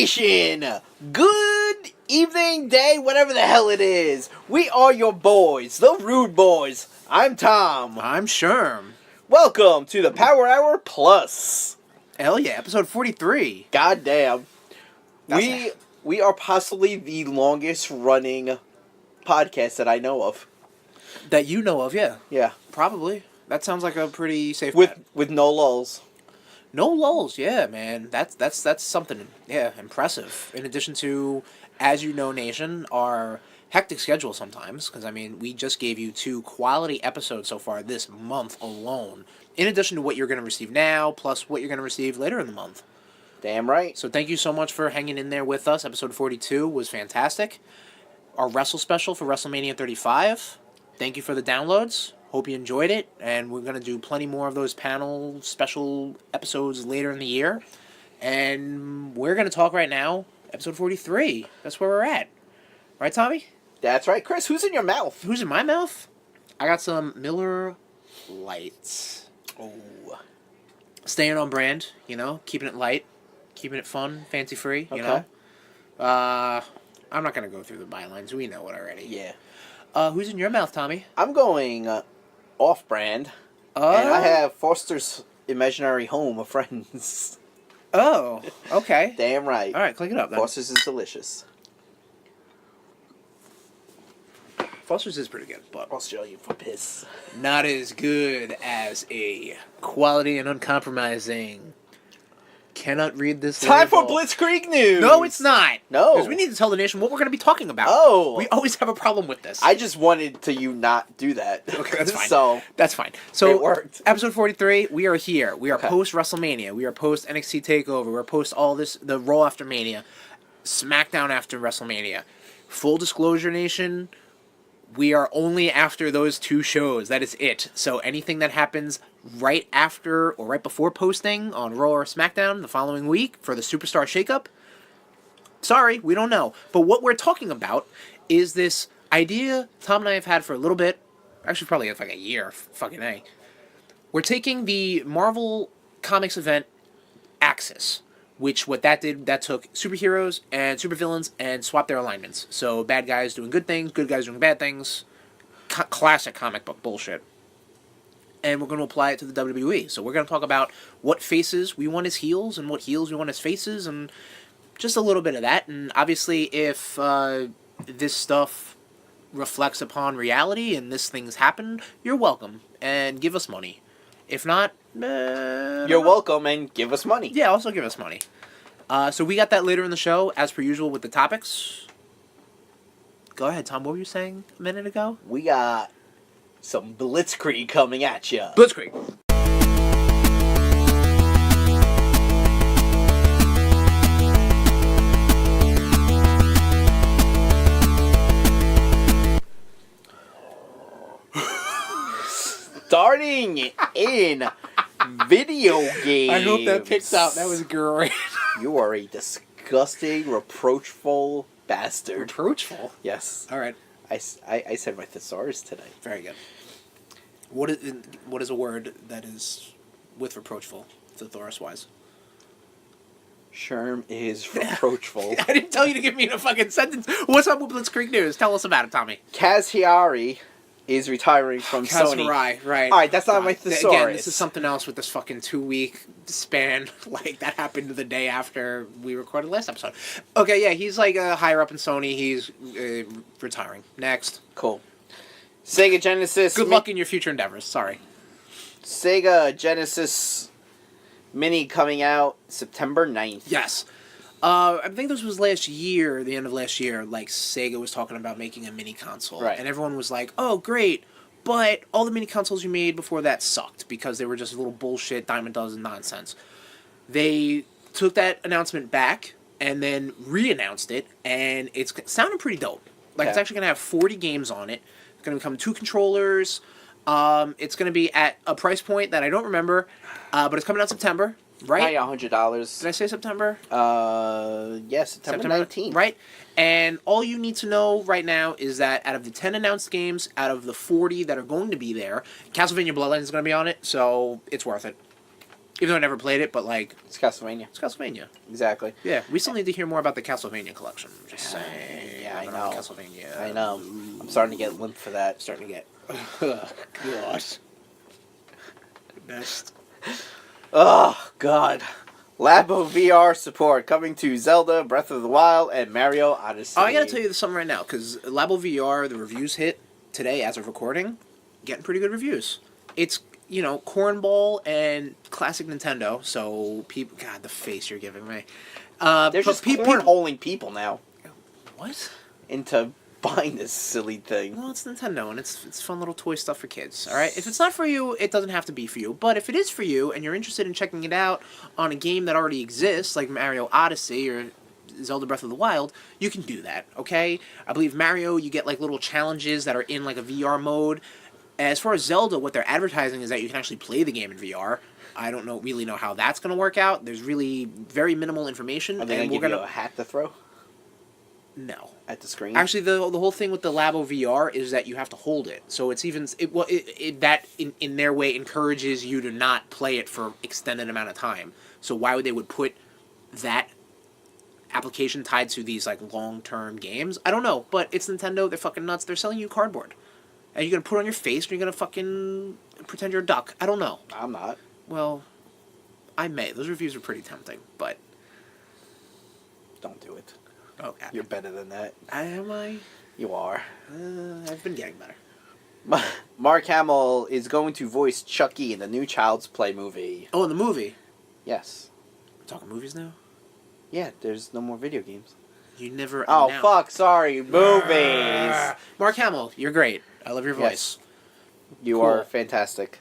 RudeNation! Good evening, day, whatever the hell it is. We are your boys, the Rude Boys. I'm Tom. I'm Sherm. Welcome to the Power Hour Plus. Hell yeah, episode 43. God damn. We are possibly the longest running podcast that I know of. That you know of, yeah. Yeah. Probably. That sounds like a pretty safe With bet. with no lulls. No lulls, yeah, man. That's something, yeah, impressive. In addition to, as you know, Nation, our hectic schedule sometimes, because, I mean, we just gave you 2 quality episodes so far this month alone, in addition to what you're going to receive now, plus what you're going to receive later in the month. Damn right. So thank you so much for hanging in there with us. Episode 42 was fantastic. Our Wrestle special for WrestleMania 35. Thank you for the downloads. Hope you enjoyed it, and we're going to do plenty more of those panel special episodes later in the year. And we're going to talk right now, episode 43. That's where we're at. Right, Tommy? That's right. Chris, who's in your mouth? Who's in my mouth? I got some Miller Lights. Oh. Staying on brand, you know, keeping it light, keeping it fun, fancy-free, you Okay. know. I'm not going to go through the bylines. We know it already. Yeah. Who's in your mouth, Tommy? I'm going off-brand. And I have Foster's Imaginary Home of Friends. Oh, okay. Damn right. All right, click it up then. Foster's is delicious. Foster's is pretty good, but Australia for piss. not as good as a quality and uncompromising. Cannot read this. Time for label. Blitzkrieg news. No, it's not. No. Because we need to tell the nation what we're going to be talking about. Oh. We always have a problem with this. I just wanted to you not do that. Okay, that's fine. So That's fine. So it worked. Episode 43, we are here. We are Okay. post WrestleMania. We are post NXT TakeOver. We're post all this, the Raw after Mania, SmackDown after WrestleMania. Full disclosure, nation, we are only after those 2 shows. That is it. So anything that happens right after or right before posting on Raw or SmackDown the following week for the Superstar Shakeup, sorry, we don't know. But what we're talking about is this idea Tom and I have had for a little bit. Actually, probably like a year. Fucking A. We're taking the Marvel Comics event AXIS, which what that did, that took superheroes and supervillains and swapped their alignments. So bad guys doing good things, good guys doing bad things. Classic comic book bullshit. And we're going to apply it to the WWE. So we're going to talk about what faces we want as heels and what heels we want as faces and just a little bit of that. And obviously if this stuff reflects upon reality and this thing's happen, you're welcome. And give us money. If not, You're welcome and give us money. yeah, also give us money. So we got that later in the show, as per usual, with the topics. Go ahead, Tom. What were you saying a minute ago? We got some Blitzkrieg coming at ya. Blitzkrieg. Starting in video games. I hope that picked out. That was great. You are a disgusting, reproachful bastard. Reproachful. Yes. All right. I said my thesaurus today. Very good. What is a word that is with reproachful, thesaurus-wise? Sherm is reproachful. I didn't tell you to give me a fucking sentence. What's up with Blitzkrieg News? Tell us about it, Tommy. Kaz Hiari is retiring from Sony. Right. All right, that's not my thesaurus. Again, this is something else with this fucking 2-week span. Like, that happened the day after we recorded last episode. Okay, yeah, he's like higher up in Sony. He's retiring. Next. Cool. Sega Genesis. Good luck in your future endeavors. Sorry. Sega Genesis Mini coming out September 9th. Yes. I think this was last year, the end of last year, like, Sega was talking about making a mini console. Right. And everyone was like, oh, great, but all the mini consoles you made before that sucked because they were just little bullshit, dime a dozen nonsense. They took that announcement back and then re-announced it, and it's sounding pretty dope. Like, It's actually going to have 40 games on it. It's going to come 2 controllers. It's going to be at a price point that I don't remember, but it's coming out September. Right? $100. Did I say September? Yes, September 19th. Right? And all you need to know right now is that out of the 10 announced games, out of the 40 that are going to be there, Castlevania Bloodlines is going to be on it, so it's worth it. Even though I never played it, but like It's Castlevania. it's Castlevania. Exactly. Yeah, we still need to hear more about the Castlevania collection. Just saying. Yeah, I About know. Castlevania. I know. I'm starting to get limp for that. Starting to get. Oh, God. Best. Oh, God. Labo VR support coming to Zelda, Breath of the Wild, and Mario Odyssey. Oh, I gotta tell you something right now, because Labo VR, the reviews hit today as of recording, getting pretty good reviews. It's, you know, cornball and classic Nintendo, so people... God, the face you're giving me. They're just cornholing people now What? into buying this silly thing. Well, it's Nintendo, and it's fun little toy stuff for kids, alright? If it's not for you, it doesn't have to be for you. But if it is for you, and you're interested in checking it out on a game that already exists, like Mario Odyssey or Zelda Breath of the Wild, you can do that, okay? I believe Mario, you get, like, little challenges that are in, like, a VR mode. As far as Zelda, what they're advertising is that you can actually play the game in VR. I don't really know how that's going to work out. There's really very minimal information. Are they going to give you a hat to throw? No. At the screen? Actually, the whole thing with the Labo VR is that you have to hold it. So it's even... that, in their way, encourages you to not play it for extended amount of time. So why would they would put that application tied to these, like, long-term games? I don't know, but it's Nintendo. They're fucking nuts. They're selling you cardboard. And you're going to put it on your face, and you're going to fucking pretend you're a duck. I don't know. I'm not. Well, I may. Those reviews are pretty tempting, but... Don't do it. Okay. You're better than that. Am I? You are. I've been getting better. Mark Hamill is going to voice Chucky in the new Child's Play movie. Oh, in the movie? Yes. We're talking movies now? Yeah, there's no more video games. You never Oh, announced... fuck, sorry. Movies. Mark Hamill, you're great. I love your voice. Yes. You Cool. are fantastic.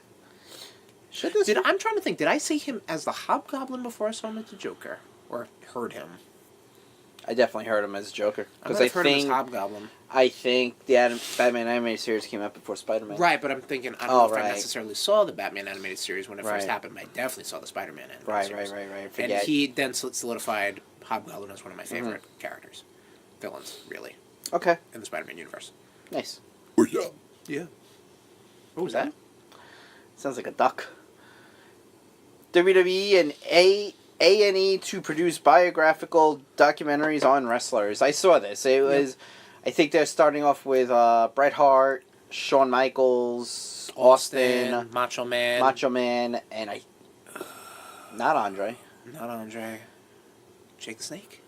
I'm trying to think, did I see him as the Hobgoblin before I saw him as the Joker? Or heard him? I definitely heard him as Joker. Because I heard him as Hobgoblin. I think the Batman animated series came out before Spider-Man. Right, but I'm thinking, I don't know if I necessarily saw the Batman animated series when it first happened, but I definitely saw the Spider-Man animated series. Right. And he then solidified Hobgoblin as one of my favorite characters. Villains, really. Okay. In the Spider-Man universe. Nice. Yeah. What was that? Sounds like a duck. WWE and A&E to produce biographical documentaries on wrestlers. I saw this. It was, I think they're starting off with Bret Hart, Shawn Michaels, Austin, Macho Man, and not Andre. Not Andre. Jake the Snake?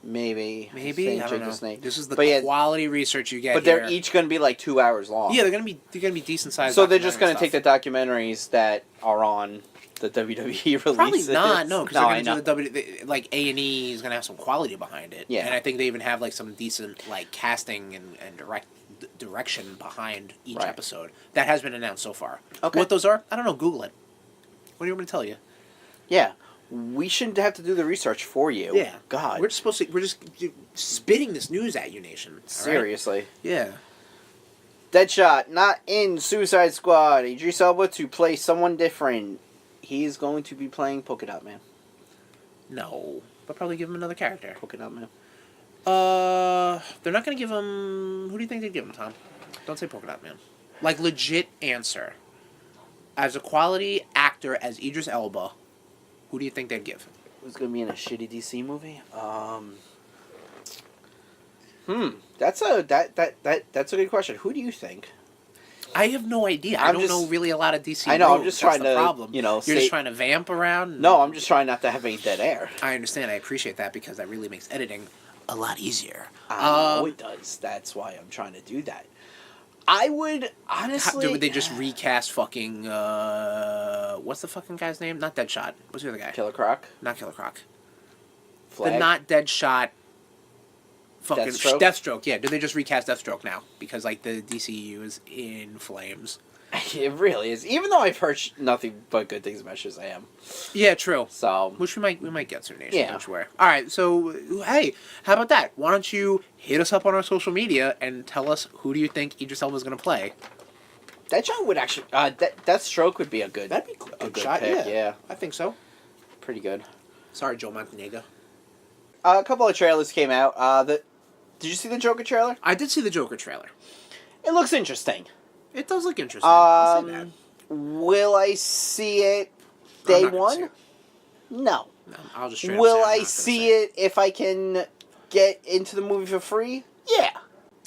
Maybe. I don't know. Snake. This is the quality research you get. But they're each going to be like 2 hours long. Yeah, they're gonna be decent sized. So they're just going to take the documentaries that are on the WWE releases. Probably not. No, because they're going to do the like A&E is going to have some quality behind it. Yeah, and I think they even have like some decent like casting and direction behind each episode that has been announced so far. Okay. What those are? I don't know. Google it. What do you want me to tell you? Yeah. We shouldn't have to do the research for you. Yeah. God. We're just spitting this news at you, Nation. Seriously. Right? Yeah. Deadshot, not in Suicide Squad. Idris Elba to play someone different. He's going to be playing Polka Dot Man. No. They'll probably give him another character. Polka Dot Man. They're not going to give him... Who do you think they'd give him, Tom? Don't say Polka Dot Man. Like, legit answer. As a quality actor as Idris Elba... Who do you think they'd give? Who's going to be in a shitty DC movie? That's a good question. Who do you think? I have no idea. I don't know really a lot of DC. I know. rogues. I'm just That's trying the to, problem. You're just trying to vamp around. No, I'm just trying not to have any dead air. I understand. I appreciate that because that really makes editing a lot easier. I know it does. That's why I'm trying to do that. I would honestly. Would they just recast fucking? What's the fucking guy's name? Not Deadshot. What's the other guy? Killer Croc. Not Killer Croc. Flag? The not Deadshot. Fucking Deathstroke? Deathstroke. Yeah. Do they just recast Deathstroke now because like the DCU is in flames? It really is. Even though I've heard nothing but good things about Shazam. Yeah, true. So, which we might get soon, Nation. Yeah. Which way? All right. So, hey, how about that? Why don't you hit us up on our social media and tell us who do you think Idris Elba is going to play? Deadshot would actually. Deathstroke would be a good. That'd be a good shot. pick. Yeah, I think so. Pretty good. Sorry, Joe Montenegro. A couple of trailers came out. Did you see the Joker trailer? I did see the Joker trailer. It looks interesting. It does look interesting. I'll say that. Will I see it? day not gonna one? see it. No. No, I'll just straight up Will say I'm I not gonna see it if I can get into the movie for free? Yeah.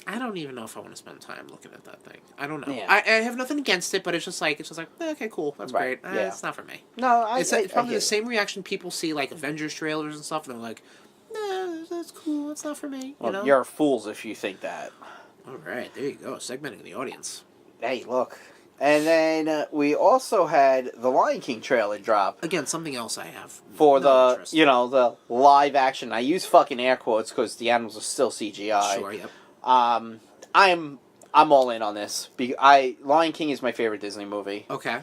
I don't even know if I want to spend time looking at that thing. I don't know. Yeah. I have nothing against it, but it's just like okay, cool, that's Right, great. Yeah. It's not for me. No, It's I probably get the same reaction people see like Avengers trailers and stuff, and they're like, nah, that's cool. That's not for me. Well, You know. you're fools if you think that. All right, there you go. Segmenting the audience. Hey, look. And then we also had the Lion King trailer drop. Again, something else I have For no interest. the live action. I use fucking air quotes because the animals are still CGI. Sure. Yep. I'm all in on this. Lion King is my favorite Disney movie. Okay.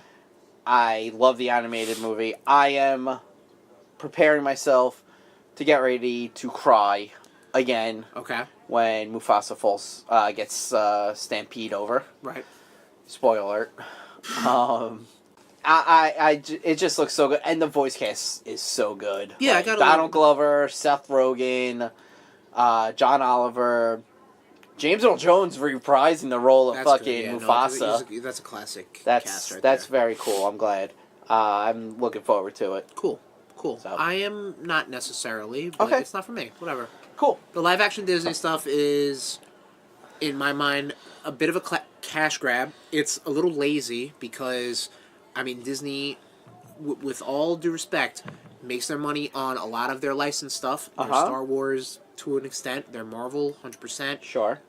I love the animated movie. I am preparing myself to get ready to cry again. Okay. When Mufasa gets stampede over. Right. Spoiler alert. It just looks so good, and the voice cast is so good. Yeah, like, I got Donald Glover, Seth Rogen, John Oliver, James Earl Jones reprising the role of Mufasa. No, that's a classic. That's cast right that's there. very cool. I'm glad. I'm looking forward to it. Cool. So. I am not necessarily, but Okay. it's not for me. Whatever. Cool. The live action Disney stuff is, in my mind, a bit of a cash grab. It's a little lazy because, I mean, Disney, with all due respect, makes their money on a lot of their licensed stuff. Their Star Wars to an extent, their Marvel 100%. Sure.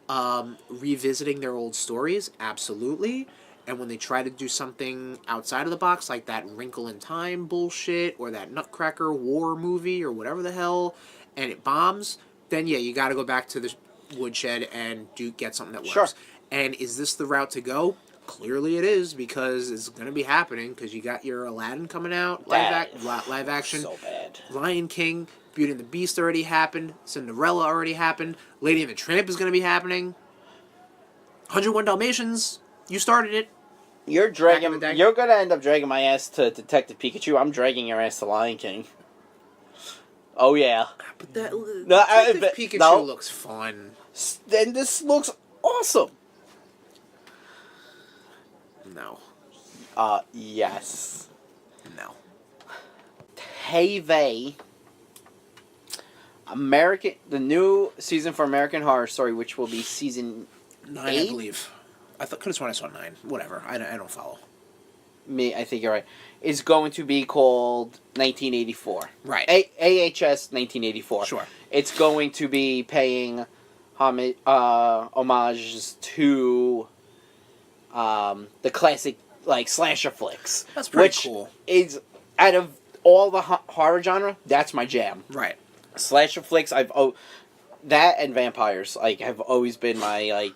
Revisiting their old stories, absolutely. And when they try to do something outside of the box, like that Wrinkle in Time bullshit or that Nutcracker War movie or whatever the hell, and it bombs, then yeah, you got to go back to the woodshed and get something that works. Sure. And is this the route to go? Clearly it is, because it's going to be happening, because you got your Aladdin coming out, live action. So bad. Lion King, Beauty and the Beast already happened, Cinderella already happened, Lady and the Tramp is going to be happening, 101 Dalmatians, you started it. You're going to end up dragging my ass to Detective Pikachu. I'm dragging your ass to Lion King. Oh, yeah. But that Pikachu looks fun. Then this looks awesome. No. Yes. No. Hey, the new season for American Horror Story, which will be season 9, 8? I believe. I could have sworn I saw 9. Whatever. I don't follow. I think you're right. Is going to be called 1984. Right. AHS 1984. Sure. It's going to be paying homages to the classic slasher flicks. That's pretty cool. Which is, out of all the horror genre, that's my jam. Right. Slasher flicks, that and vampires have always been my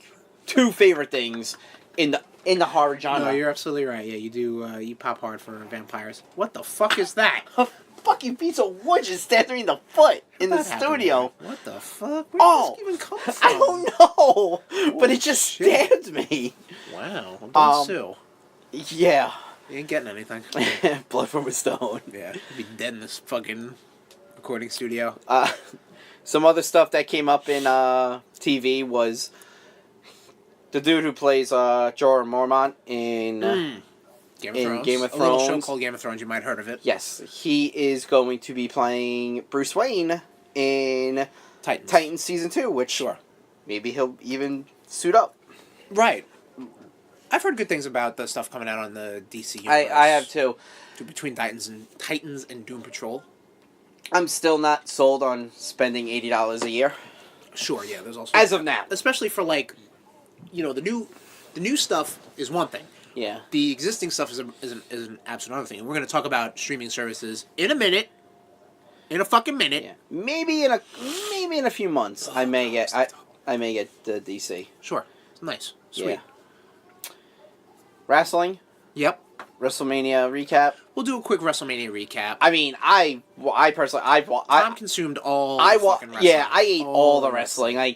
two favorite things in the horror genre. No, you're absolutely right. Yeah, you do. You pop hard for vampires. What the fuck is that? A fucking piece of wood just stabbed me in the foot in the studio. What the fuck? Where did this even come from? I don't know, but Holy it just shit. stabbed me. Wow. Don't sue. Yeah. You ain't getting anything. Blood from a stone. Yeah. You'd be dead in this fucking recording studio. Some other stuff that came up in TV was the dude who plays Jorah Mormont in Game of Thrones. A little show called Game of Thrones. You might have heard of it. Yes. He is going to be playing Bruce Wayne in Titans Season 2, which maybe he'll even suit up. Right. I've heard good things about the stuff coming out on the DC universe. I have too. Between Titans and Doom Patrol. I'm still not sold on spending $80 a year. Sure, yeah. There's also as of now, especially for the new stuff is one thing. Yeah. The existing stuff is an absolute other thing, and we're going to talk about streaming services in a minute. In a fucking minute. Yeah. Maybe in a few months I may get the DC. Sure. Nice. Sweet. Yeah. Wrestling. Yep. WrestleMania recap. We'll do a quick WrestleMania recap. I mean, I personally, Tom consumed all. Fucking wrestling. Yeah, I ate all the wrestling. I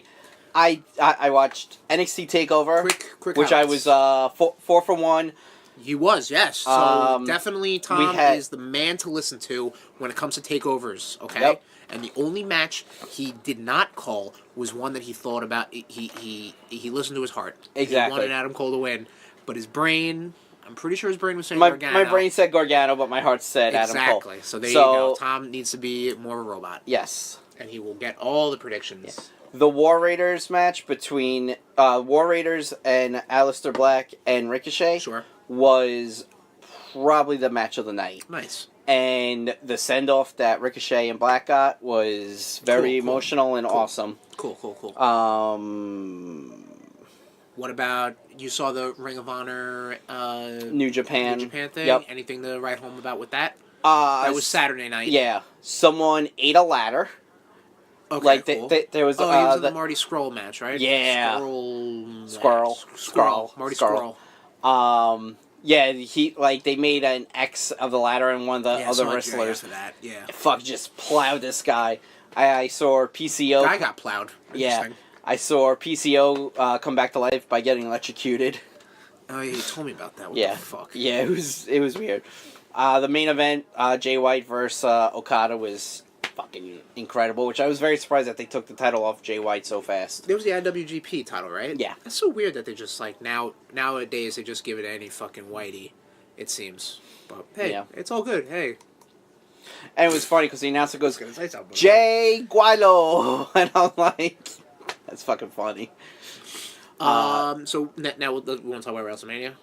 watched NXT Takeover, quick which highlights. I was 4 for 1. He was, yes. So definitely, Tom is the man to listen to when it comes to takeovers. Okay. Yep. And the only match he did not call was one that he thought about. He listened to his heart. Exactly. He wanted Adam Cole to win, but his brain. I'm pretty sure his brain was saying My Gargano. brain said Gargano, but my heart said Adam Cole. Exactly. So there you go. Tom needs to be more of a robot. Yes. And he will get all the predictions. Yeah. The War Raiders match between War Raiders and Aleister Black and Ricochet was probably the match of the night. Nice. And the send-off that Ricochet and Black got was very emotional and awesome. Cool. What about, you saw the Ring of Honor New Japan thing? Yep. Anything to write home about with that? That was Saturday night. Yeah. Someone ate a ladder. Okay, like cool. There was he was in the Marty Scurll match, right? Yeah. Squirrel. Marty Scurll. Yeah, they made an X of the ladder, and one of the other wrestlers just plowed this guy. I saw PCO. Guy got plowed. Yeah, I saw PCO come back to life by getting electrocuted. Oh, yeah, you told me about that. What the fuck? Yeah, it was weird. The main event, Jay White versus Okada, was fucking incredible, which I was very surprised that they took the title off Jay White so fast. It was the IWGP title, right? Yeah. That's so weird that they just, nowadays they just give it to any fucking whitey, it seems. But, hey, it's all good, hey. And it was funny because the announcer goes, Jay Guilo! And I'm like, that's fucking funny. So, now we want to talk about WrestleMania?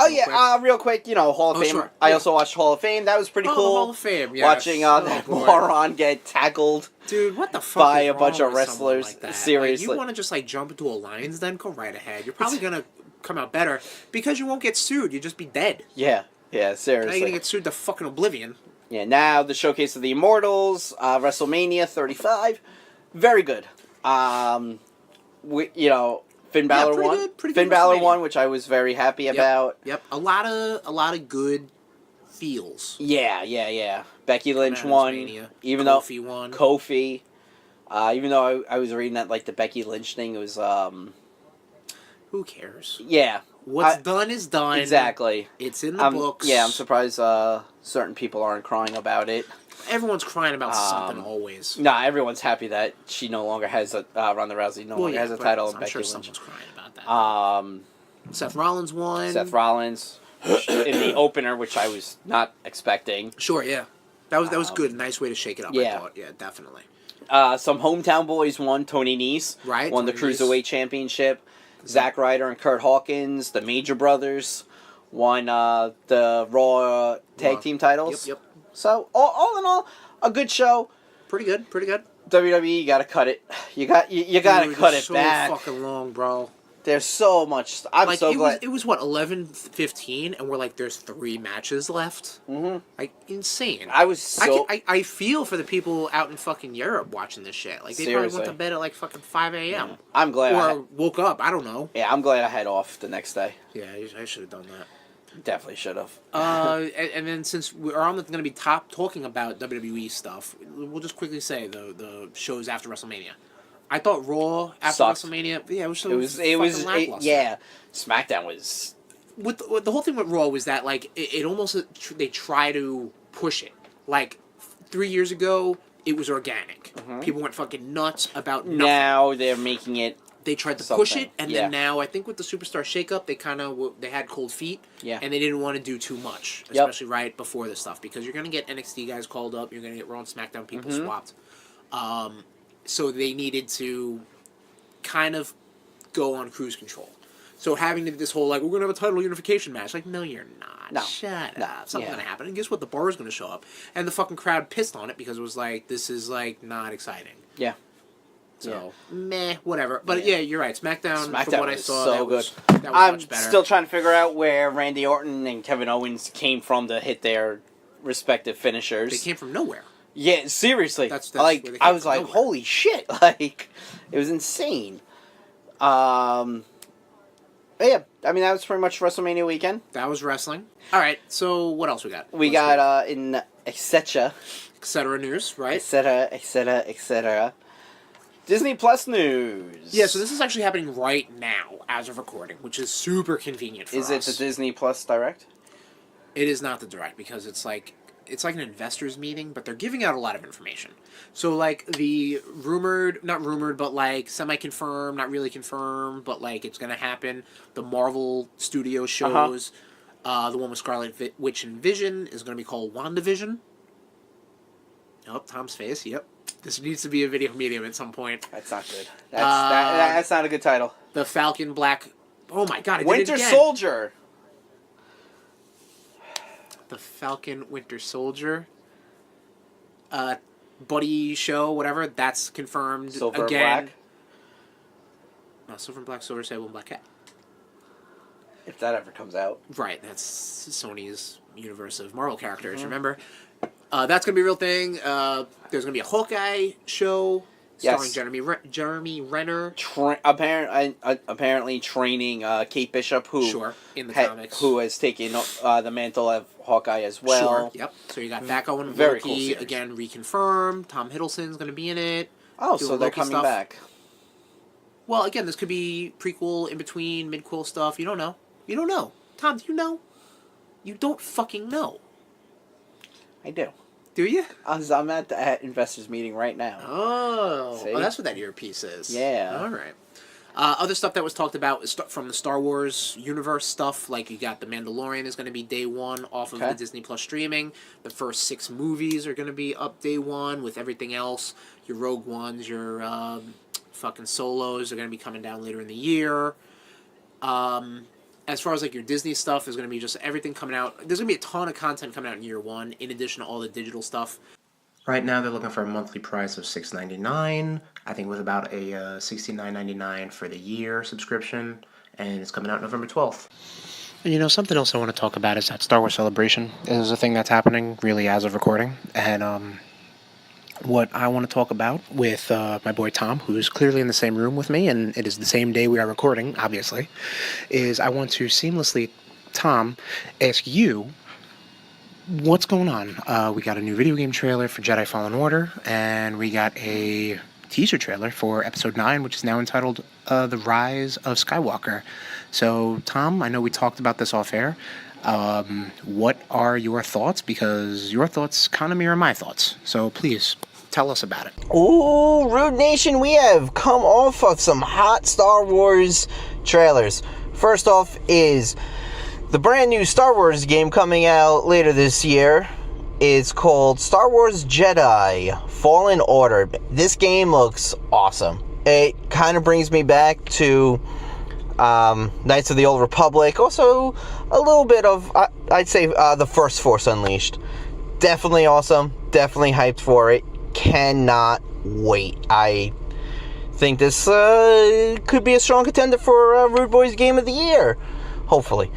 Oh, yeah, real quick, Hall of Fame. Sure. I also watched Hall of Fame. That was pretty cool. Hall of Fame, yeah. Watching that moron get tackled. Dude, what the fuck by is a bunch wrong of with someone wrestlers. like that? Seriously. You want to just, jump into alliance then? Go right ahead. You're probably going to come out better because you won't get sued. You'll just be dead. Yeah, seriously. Now you're going to get sued to fucking oblivion. Yeah, now the Showcase of the Immortals, WrestleMania 35. Very good. Finn Balor won. Finn Balor won, which I was very happy about. Yep. A lot of good feels. Yeah. Becky Lynch won. Even Kofi won. Kofi. Even though I was reading that the Becky Lynch thing, it was who cares? Yeah. What's done is done. Exactly. It's in the books. Yeah, I'm surprised certain people aren't crying about it. Everyone's crying about something always. Nah, everyone's happy that she no longer has a Ronda Rousey no longer has a title. I'm Becky sure Lynch. someone's crying about that. Seth Rollins won. Seth Rollins in the opener, which I was not expecting. Sure, yeah, that was good. Nice way to shake it up. Yeah. I thought. Yeah, definitely. Some hometown boys won. Tony Nese won the Cruiserweight Championship. Zack Ryder and Kurt Hawkins, the Major Brothers, won the Raw Tag Team titles. Yep. So all in all, a good show. Pretty good. WWE, you gotta cut it. You got to cut it back. So fucking long, bro. There's so much. I'm so glad. It was what 11:15, and we're there's 3 matches left. Mm-hmm. Insane. I was so. I feel for the people out in fucking Europe watching this shit. They probably went to bed at fucking 5 a.m. Yeah. I'm glad. Or woke up. I don't know. Yeah, I'm glad I had off the next day. Yeah, I should have done that. Definitely should have. And then since we're going to be talking about WWE stuff, we'll just quickly say the shows after WrestleMania. I thought Raw after WrestleMania, it was lackluster. Yeah. SmackDown was. With the whole thing with Raw was that it almost they try to push it. 3 years ago, it was organic. Mm-hmm. People went fucking nuts about nothing. Now they're making it. They tried to push it, and then now I think with the Superstar shakeup, they had cold feet, and they didn't want to do too much, especially right before this stuff, because you're gonna get NXT guys called up, you're gonna get Raw and SmackDown people swapped, so they needed to kind of go on cruise control. So having this whole we're gonna have a title unification match, no, you're not. No. Shut up. Something's gonna happen, and guess what? The bar is gonna show up, and the fucking crowd pissed on it because it was this is not exciting. Yeah. So, meh, whatever. But yeah, you're right. SmackDown from what I saw, so that good. was I'm much better. still trying to figure out where Randy Orton and Kevin Owens came from to hit their respective finishers. They came from nowhere. Yeah, seriously. That's I was like, nowhere. holy shit! It was insane. But yeah, I mean that was pretty much WrestleMania weekend. That was wrestling. All right, so what else we got? We got in etc. News, right? etc. Disney Plus news. Yeah, so this is actually happening right now as of recording, which is super convenient for us. Is it the Disney Plus Direct? It is not the Direct because it's like an investors meeting, but they're giving out a lot of information. So the not rumored, but semi-confirmed, not really confirmed, but it's going to happen. The Marvel Studios shows. The one with Scarlet Witch and Vision is going to be called WandaVision. Oh, Tom's face. Yep. This needs to be a video medium at some point. That's not good. That's not a good title. The Falcon Black... Oh my god, I did Winter it again. Soldier. The Falcon Winter Soldier. Buddy show, whatever. That's confirmed. Silver again. and Black. No, Silver and Black, Silver Sable, and Black Cat. If that ever comes out. Right, that's Sony's universe of Marvel characters, remember? That's going to be a real thing. There's going to be a Hawkeye show starring Jeremy Renner. Apparently training Kate Bishop, who in the comics. Who has taken the mantle of Hawkeye as well. Sure, yep. So you got that going. Very Loki, cool series. again, reconfirmed. Tom Hiddleston's going to be in it. Oh, so they're coming stuff. back. Well, again, this could be prequel, in between, mid-quel stuff. You don't know. You don't know. Tom, do you know? You don't fucking know. I do. Do you? I'm at the investors meeting right now. Oh, that's what that earpiece is. Yeah. All right. Other stuff that was talked about is from the Star Wars universe stuff. Like you got The Mandalorian is going to be day one off of the Disney Plus streaming. The first 6 movies are going to be up day one with everything else. Your Rogue Ones, your fucking Solos are going to be coming down later in the year. As far as like your Disney stuff, there's going to be just everything coming out. There's going to be a ton of content coming out in year one, in addition to all the digital stuff. Right now, they're looking for a monthly price of $6.99. I think with about a $69.99 for the year subscription, and it's coming out November 12th. You know, something else I want to talk about is that Star Wars Celebration is a thing that's happening really as of recording, and what I want to talk about with my boy Tom, who's clearly in the same room with me, and it is the same day we are recording, obviously, is I want to seamlessly, Tom, ask you, what's going on? We got a new video game trailer for Jedi Fallen Order, and we got a teaser trailer for Episode 9, which is now entitled The Rise of Skywalker. So, Tom, I know we talked about this off air. What are your thoughts? Because your thoughts kind of mirror my thoughts. So, please, tell us about it. Ooh, RudeNation, we have come off of some hot Star Wars trailers. First off is the brand new Star Wars game coming out later this year. It's called Star Wars Jedi Fallen Order. This game looks awesome. It kind of brings me back to Knights of the Old Republic. Also, a little bit of, I'd say, the first Force Unleashed. Definitely awesome. Definitely hyped for it. Cannot wait. I think this could be a strong contender for Rude Boys Game of the Year. Hopefully.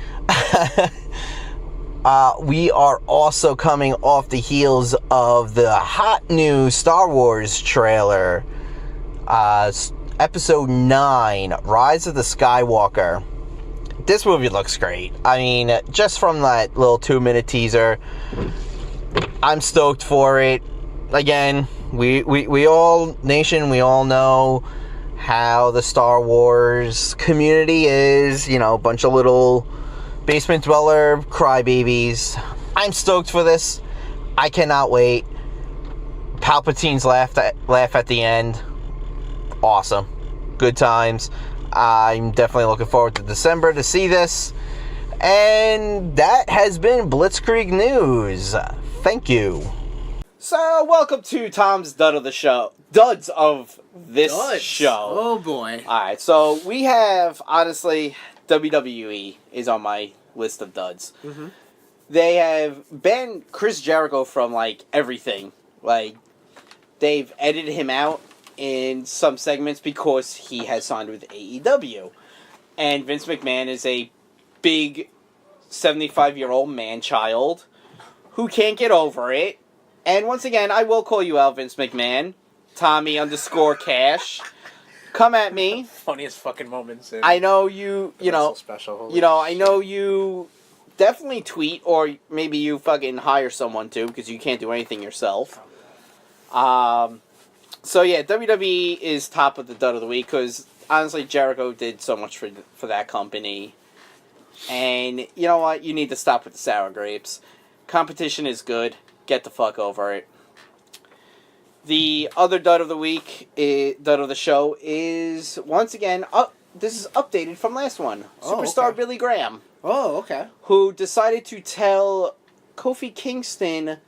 We are also coming off the heels of the hot new Star Wars trailer. Episode 9, Rise of the Skywalker. This movie looks great. I mean, just from that little 2-minute teaser, I'm stoked for it. Again, we all, nation, we all know how the Star Wars community is. You know, a bunch of little basement dweller crybabies. I'm stoked for this. I cannot wait. Palpatine's laugh at the end. Awesome. Good times. I'm definitely looking forward to December to see this. And that has been Blitzkrieg News. Thank you. So, welcome to Tom's Dud of the Show. Duds of this show. Oh, boy. Alright, so we have, honestly, WWE is on my list of duds. Mm-hmm. They have banned Chris Jericho from, like, everything. Like, they've edited him out in some segments because he has signed with AEW. And Vince McMahon is a big 75-year-old man-child who can't get over it. And once again, I will call you out, Vince McMahon. Tommy_Cash. Come at me. Funniest fucking moments. I know you know, special. I know you definitely tweet, or maybe you fucking hire someone to, because you can't do anything yourself. So yeah, WWE is top of the dud of the week, because honestly, Jericho did so much for that company. And you know what? You need to stop with the sour grapes. Competition is good. Get the fuck over it. The other dud of the week, dud of the show, is once again this is updated from last one. Superstar okay. Billy Graham. Oh, okay. who decided to tell Kofi Kingston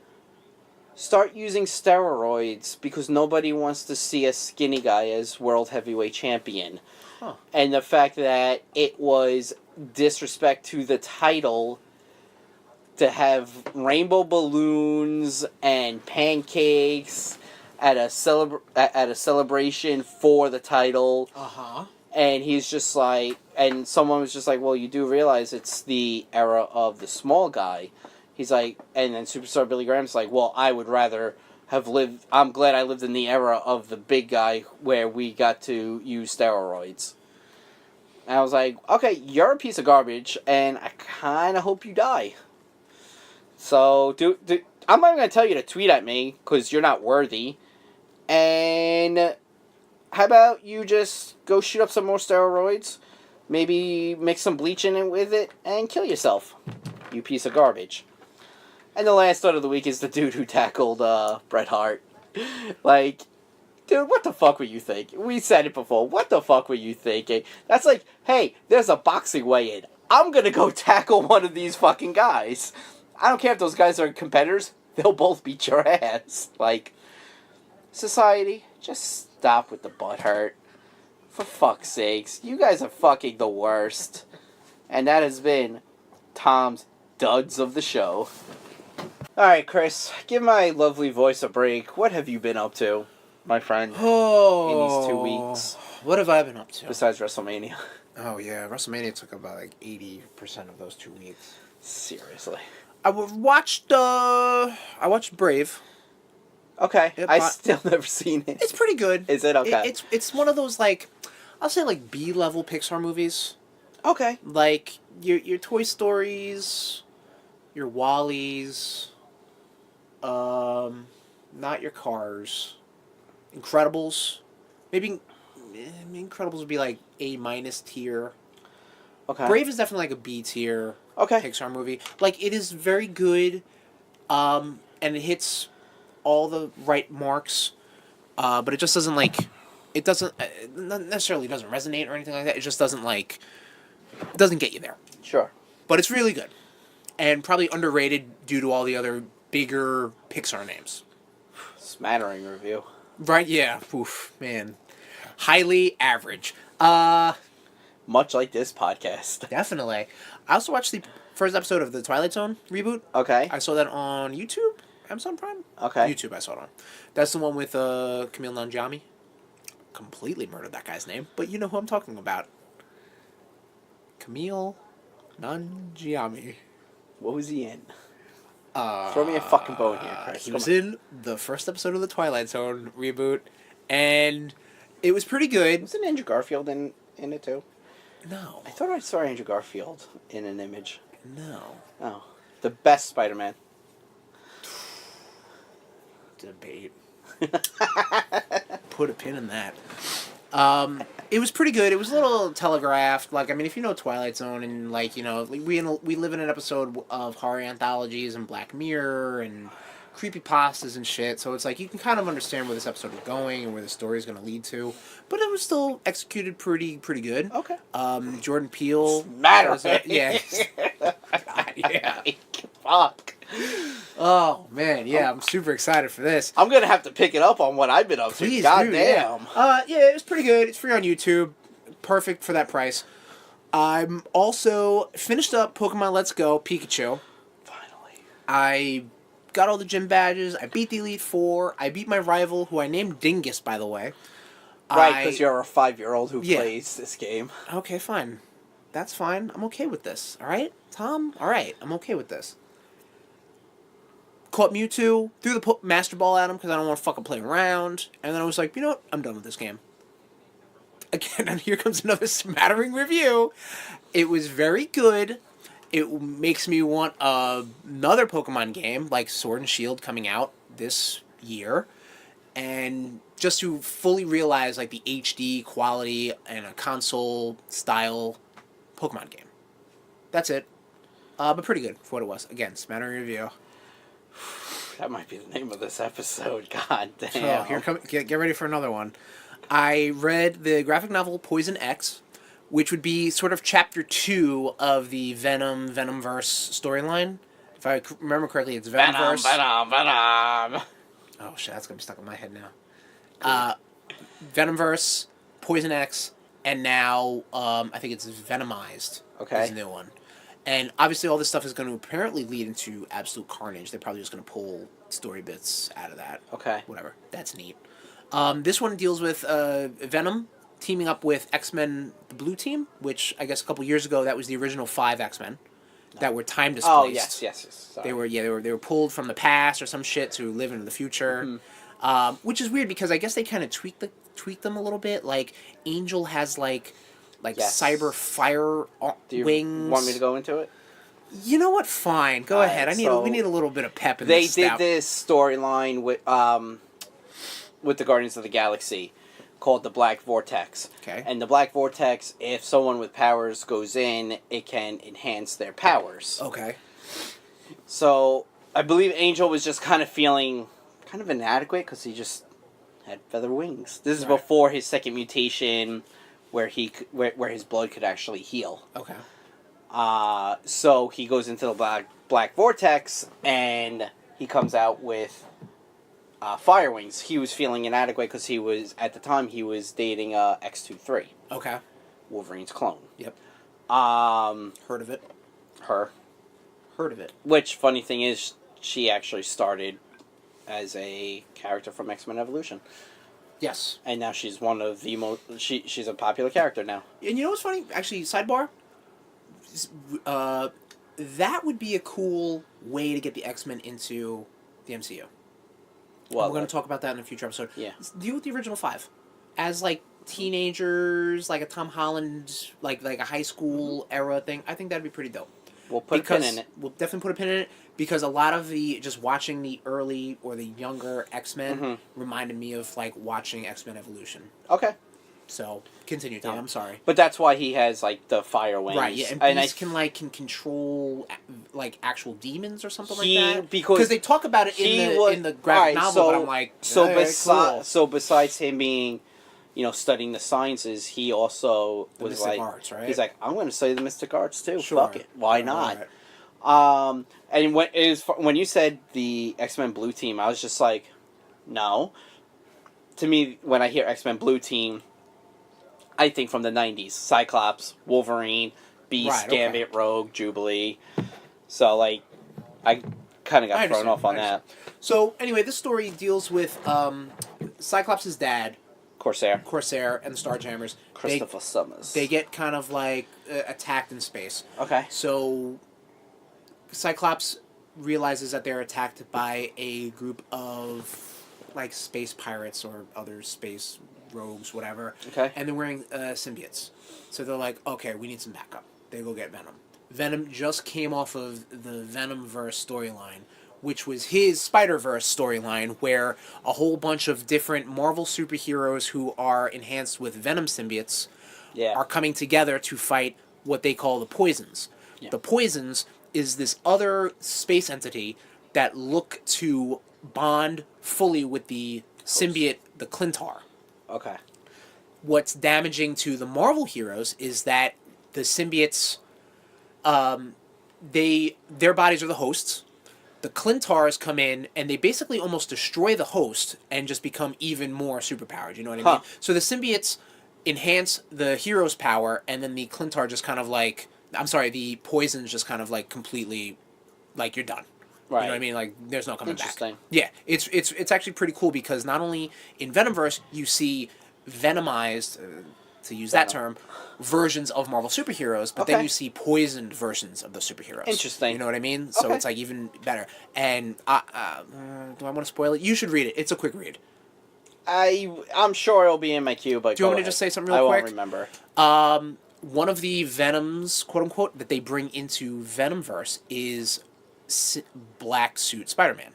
start using steroids because nobody wants to see a skinny guy as world heavyweight champion. Huh. And the fact that it was disrespect to the title to have rainbow balloons and pancakes at a celebration for the title. Uh-huh. And he's just like, and someone was just like, well, you do realize it's the era of the small guy. He's like, and then Superstar Billy Graham's like, well, I would rather have lived, I'm glad I lived in the era of the big guy where we got to use steroids. And I was like, okay, you're a piece of garbage, and I kind of hope you die. So, I'm not even going to tell you to tweet at me, because you're not worthy. And how about you just go shoot up some more steroids, maybe mix some bleach in it with it, and kill yourself, you piece of garbage. And the last thought of the week is the dude who tackled Bret Hart. Like, dude, what the fuck were you thinking? We said it before. What the fuck were you thinking? That's like, hey, there's a boxing weigh-in. I'm gonna go tackle one of these fucking guys. I don't care if those guys are competitors. They'll both beat your ass. Like, society, just stop with the butt hurt. For fuck's sakes. You guys are fucking the worst. And that has been Tom's Duds of the Show. Alright, Chris, give my lovely voice a break. What have you been up to, my friend, in these 2 weeks? What have I been up to? Besides WrestleMania. Oh, yeah. WrestleMania took about, 80% of those 2 weeks. Seriously. I watched Brave. Okay, Yep, I still never seen it. It's pretty good. Is it? Okay. It's one of those, I'll say, B-level Pixar movies. Okay. Like, your Toy Stories, your Wall-E's, not your Cars, Incredibles. Maybe Incredibles would be A- tier. Okay. Brave is definitely a B tier Pixar movie. It is very good, and it hits all the right marks, but it just doesn't not necessarily doesn't resonate or anything like that. It just doesn't it doesn't get you there. Sure. But it's really good, and probably underrated due to all the other bigger Pixar names. Smattering review. Right? Yeah. Oof, man. Highly average. Much like this podcast. Definitely. I also watched the first episode of the Twilight Zone reboot. Okay. I saw that on YouTube, Amazon Prime. Okay. YouTube I saw it on. That's the one with Camille Nanjiani. Completely murdered that guy's name, but you know who I'm talking about. Camille Nanjiani. What was he in? Throw me a fucking bone here, Chris. He was in the first episode of the Twilight Zone reboot, and it was pretty good. Wasn't Andrew Garfield in it too? No. I thought I saw Andrew Garfield in an image. No. Oh. The best Spider-Man. Debate. Put a pin in that. It was pretty good. It was a little telegraphed. If you know Twilight Zone and we live in an episode of horror anthologies and Black Mirror and creepypastas and shit. So it's you can kind of understand where this episode is going and where the story is going to lead to. But it was still executed pretty good. Okay. Jordan Peele. Smattering. Yeah. God, yeah. Fuck. Oh man, yeah, I'm super excited for this. I'm gonna have to pick it up on what I've been up to. Please God do, damn. Yeah, it was pretty good. It's free on YouTube. Perfect for that price. I'm also finished up Pokemon Let's Go Pikachu. Finally. I got all the gym badges. I beat the Elite Four. I beat my rival, who I named Dingus, by the way. Right, because you're a 5-year-old who Yeah. plays this game. Okay, fine. That's fine. I'm okay with this. All right, Tom? All right, I'm okay with this. Caught Mewtwo, threw the Master Ball at him because I don't want to fucking play around. And then I was like, you know what? I'm done with this game. Again, and here comes another smattering review. It was very good. It makes me want another Pokemon game, like Sword and Shield, coming out this year. And just to fully realize, the HD quality and a console-style Pokemon game. That's it. But pretty good for what it was. Again, smattering review. That might be the name of this episode. God damn. So here get ready for another one. I read the graphic novel Poison X, which would be sort of chapter 2 of the Venomverse storyline. If I remember correctly, it's Venomverse. Venom. Oh shit, that's gonna be stuck in my head now. Venomverse, Poison X, and now I think it's Venomized. Okay. Is the new one. And obviously all this stuff is going to apparently lead into absolute carnage. They're probably just going to pull story bits out of that. Okay. Whatever. That's neat. This one deals with Venom teaming up with X-Men the Blue Team, which I guess a couple years ago that was the original 5 X-Men that were time displaced. Oh, yes. Sorry. They were pulled from the past or some shit to live into the future. Which is weird because I guess they kind of tweaked them a little bit. Like Angel has like Yes. cyber fire Do you wings. want me to go into it? You know what? Fine, go ahead. We need a little bit of pep in this. They did this storyline with the Guardians of the Galaxy called the Black Vortex. Okay. And the Black Vortex, if someone with powers goes in, it can enhance their powers. Okay. So I believe Angel was just kind of feeling kind of inadequate because he just had feather wings. This is before his second mutation, where his blood could actually heal. Okay. So he goes into the Black Vortex, and he comes out with fire wings. He was feeling inadequate because at the time he was dating X-23. Okay. Wolverine's clone. Yep. Heard of it. Her. Heard of it. Which, funny thing is, she actually started as a character from X-Men Evolution. Yes. And now she's one of the most... She's a popular character now. And you know what's funny? Actually, sidebar. That would be a cool way to get the X-Men into the MCU. Well, we're going to talk about that in a future episode. Yeah. Deal with the original 5 as like teenagers, like a Tom Holland, like a high school era thing. I think that'd be pretty dope. We'll put a pin in it. We'll definitely put a pin in it because a lot of just watching the early or the younger X-Men reminded me of like watching X-Men Evolution. Okay. So continue, Tom. Yeah. I'm sorry. But that's why he has like the fire wings, Right? Yeah, and Beast can control like actual demons or something like that. Because they talk about it in the graphic novel, but I'm like, so besides him being, studying the sciences, he also the was mystic like, arts, right? He's like, I'm going to study the mystic arts too. Sure. Fuck it, why not? Right. And when you said the X-Men Blue Team, I was just like, no. To me, when I hear X-Men Blue Team, I think from the 90s. Cyclops, Wolverine, Beast, Gambit, Rogue, Jubilee. So, like, I kind of got thrown off on that. So, anyway, this story deals with Cyclops' dad, Corsair, and the Starjammers. Christopher Summers. They get kind of, like, attacked in space. Okay. So, Cyclops realizes that they're attacked by a group of, like, space pirates or other space rogues, whatever. Okay. And they're wearing symbiotes. So they're like, okay, we need some backup. They go get Venom. Venom just came off of the Venomverse storyline, which was his Spider-Verse storyline, where a whole bunch of different Marvel superheroes who are enhanced with Venom symbiotes are coming together to fight what they call the Poisons. Yeah. The Poisons is this other space entity that look to bond fully with the symbiote, the Clintar. Okay. What's damaging to the Marvel heroes is that the symbiotes, their bodies are the hosts. The Clintars come in and they basically almost destroy the host and just become even more superpowered. You know what I mean? So the symbiotes enhance the hero's power, and then the Clintar just kind of like, the Poisons just kind of like completely, like, you're done. Right. You know what I mean? Like, there's no coming back. Yeah, it's actually pretty cool because not only in Venomverse you see Venomized, to use that term, versions of Marvel superheroes, but then you see poisoned versions of those superheroes. Interesting. You know what I mean? So it's like even better. And do I want to spoil it? You should read it. It's a quick read. I'm sure it'll be in my queue, but do you want me to just say something real quick? I won't remember. One of the Venoms, quote unquote, that they bring into Venomverse is Black Suit Spider-Man,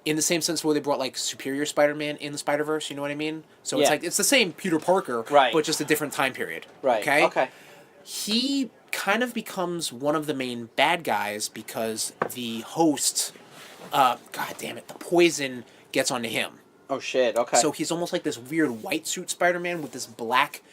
in the same sense where they brought like Superior Spider-Man in the Spider-Verse. You know what I mean? So it's like it's the same Peter Parker, but just a different time period. Right. Okay. He kind of becomes one of the main bad guys because the host, God damn it, the poison gets onto him. Oh shit. Okay. So he's almost like this weird white suit Spider-Man with this black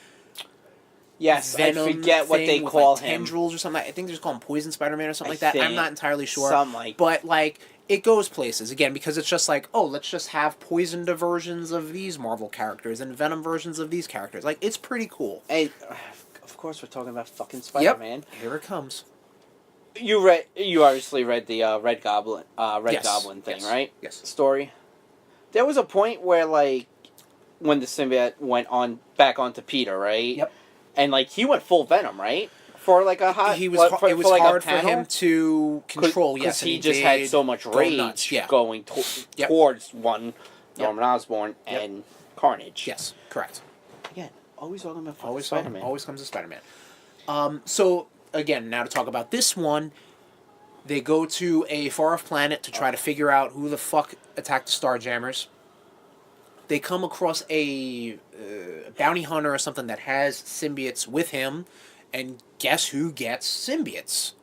Yes, I Venom forget what thing they with, call like, him. tendrils or something. I think they just call him Poison Spider-Man or something I like that. I'm think. not entirely sure. Something like- But, like, it goes places. Again, because it's just like, oh, let's just have poisoned versions of these Marvel characters and Venom versions of these characters. Like, it's pretty cool. And, of course, we're talking about fucking Spider-Man. Yep. Here it comes. You obviously read the Red Goblin thing, Yes. right? Yes. Story. There was a point where, like, when the symbiote went back onto Peter, right? Yep. And, like, he went full Venom, right? For, like, a hot... It was like, a hard for panel? him to control, Because yes. and he just had so much go rage nuts, yeah. going Yep. towards one, Yep. Norman Osborn, Yep. and Carnage. Yes, correct. Again, always talking about fucking Always Spider-Man. Always comes to Spider-Man. So, again, now to talk about this one, they go to a far-off planet to try to figure out who the fuck attacked the Starjammers. They come across a bounty hunter or something that has symbiotes with him, and guess who gets symbiotes?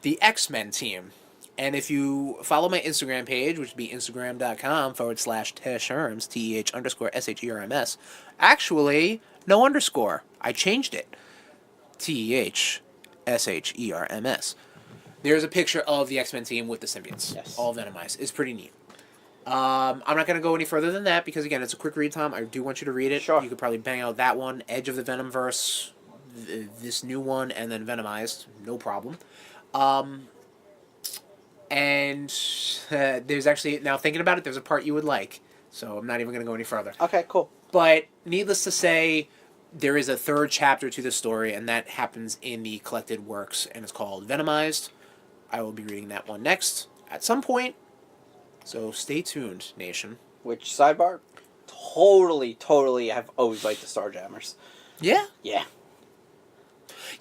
The X-Men team. And if you follow my Instagram page, which would be instagram.com/Sherms, TEH_SHERMS, actually, no underscore. I changed it. TEHSHERMS. There's a picture of the X-Men team with the symbiotes. Yes. All venomized. It's pretty neat. I'm not going to go any further than that because, again, it's a quick read, Tom. I do want you to read it. Sure. You could probably bang out that one, Edge of the Venomverse, this new one, and then Venomized. No problem. And there's actually, now thinking about it, there's a part you would like. So I'm not even going to go any further. Okay, cool. But needless to say, there is a third chapter to the story, and that happens in the collected works, and it's called Venomized. I will be reading that one next at some point. So stay tuned, Nation. Which, sidebar, totally have always liked the Starjammers. Yeah? Yeah.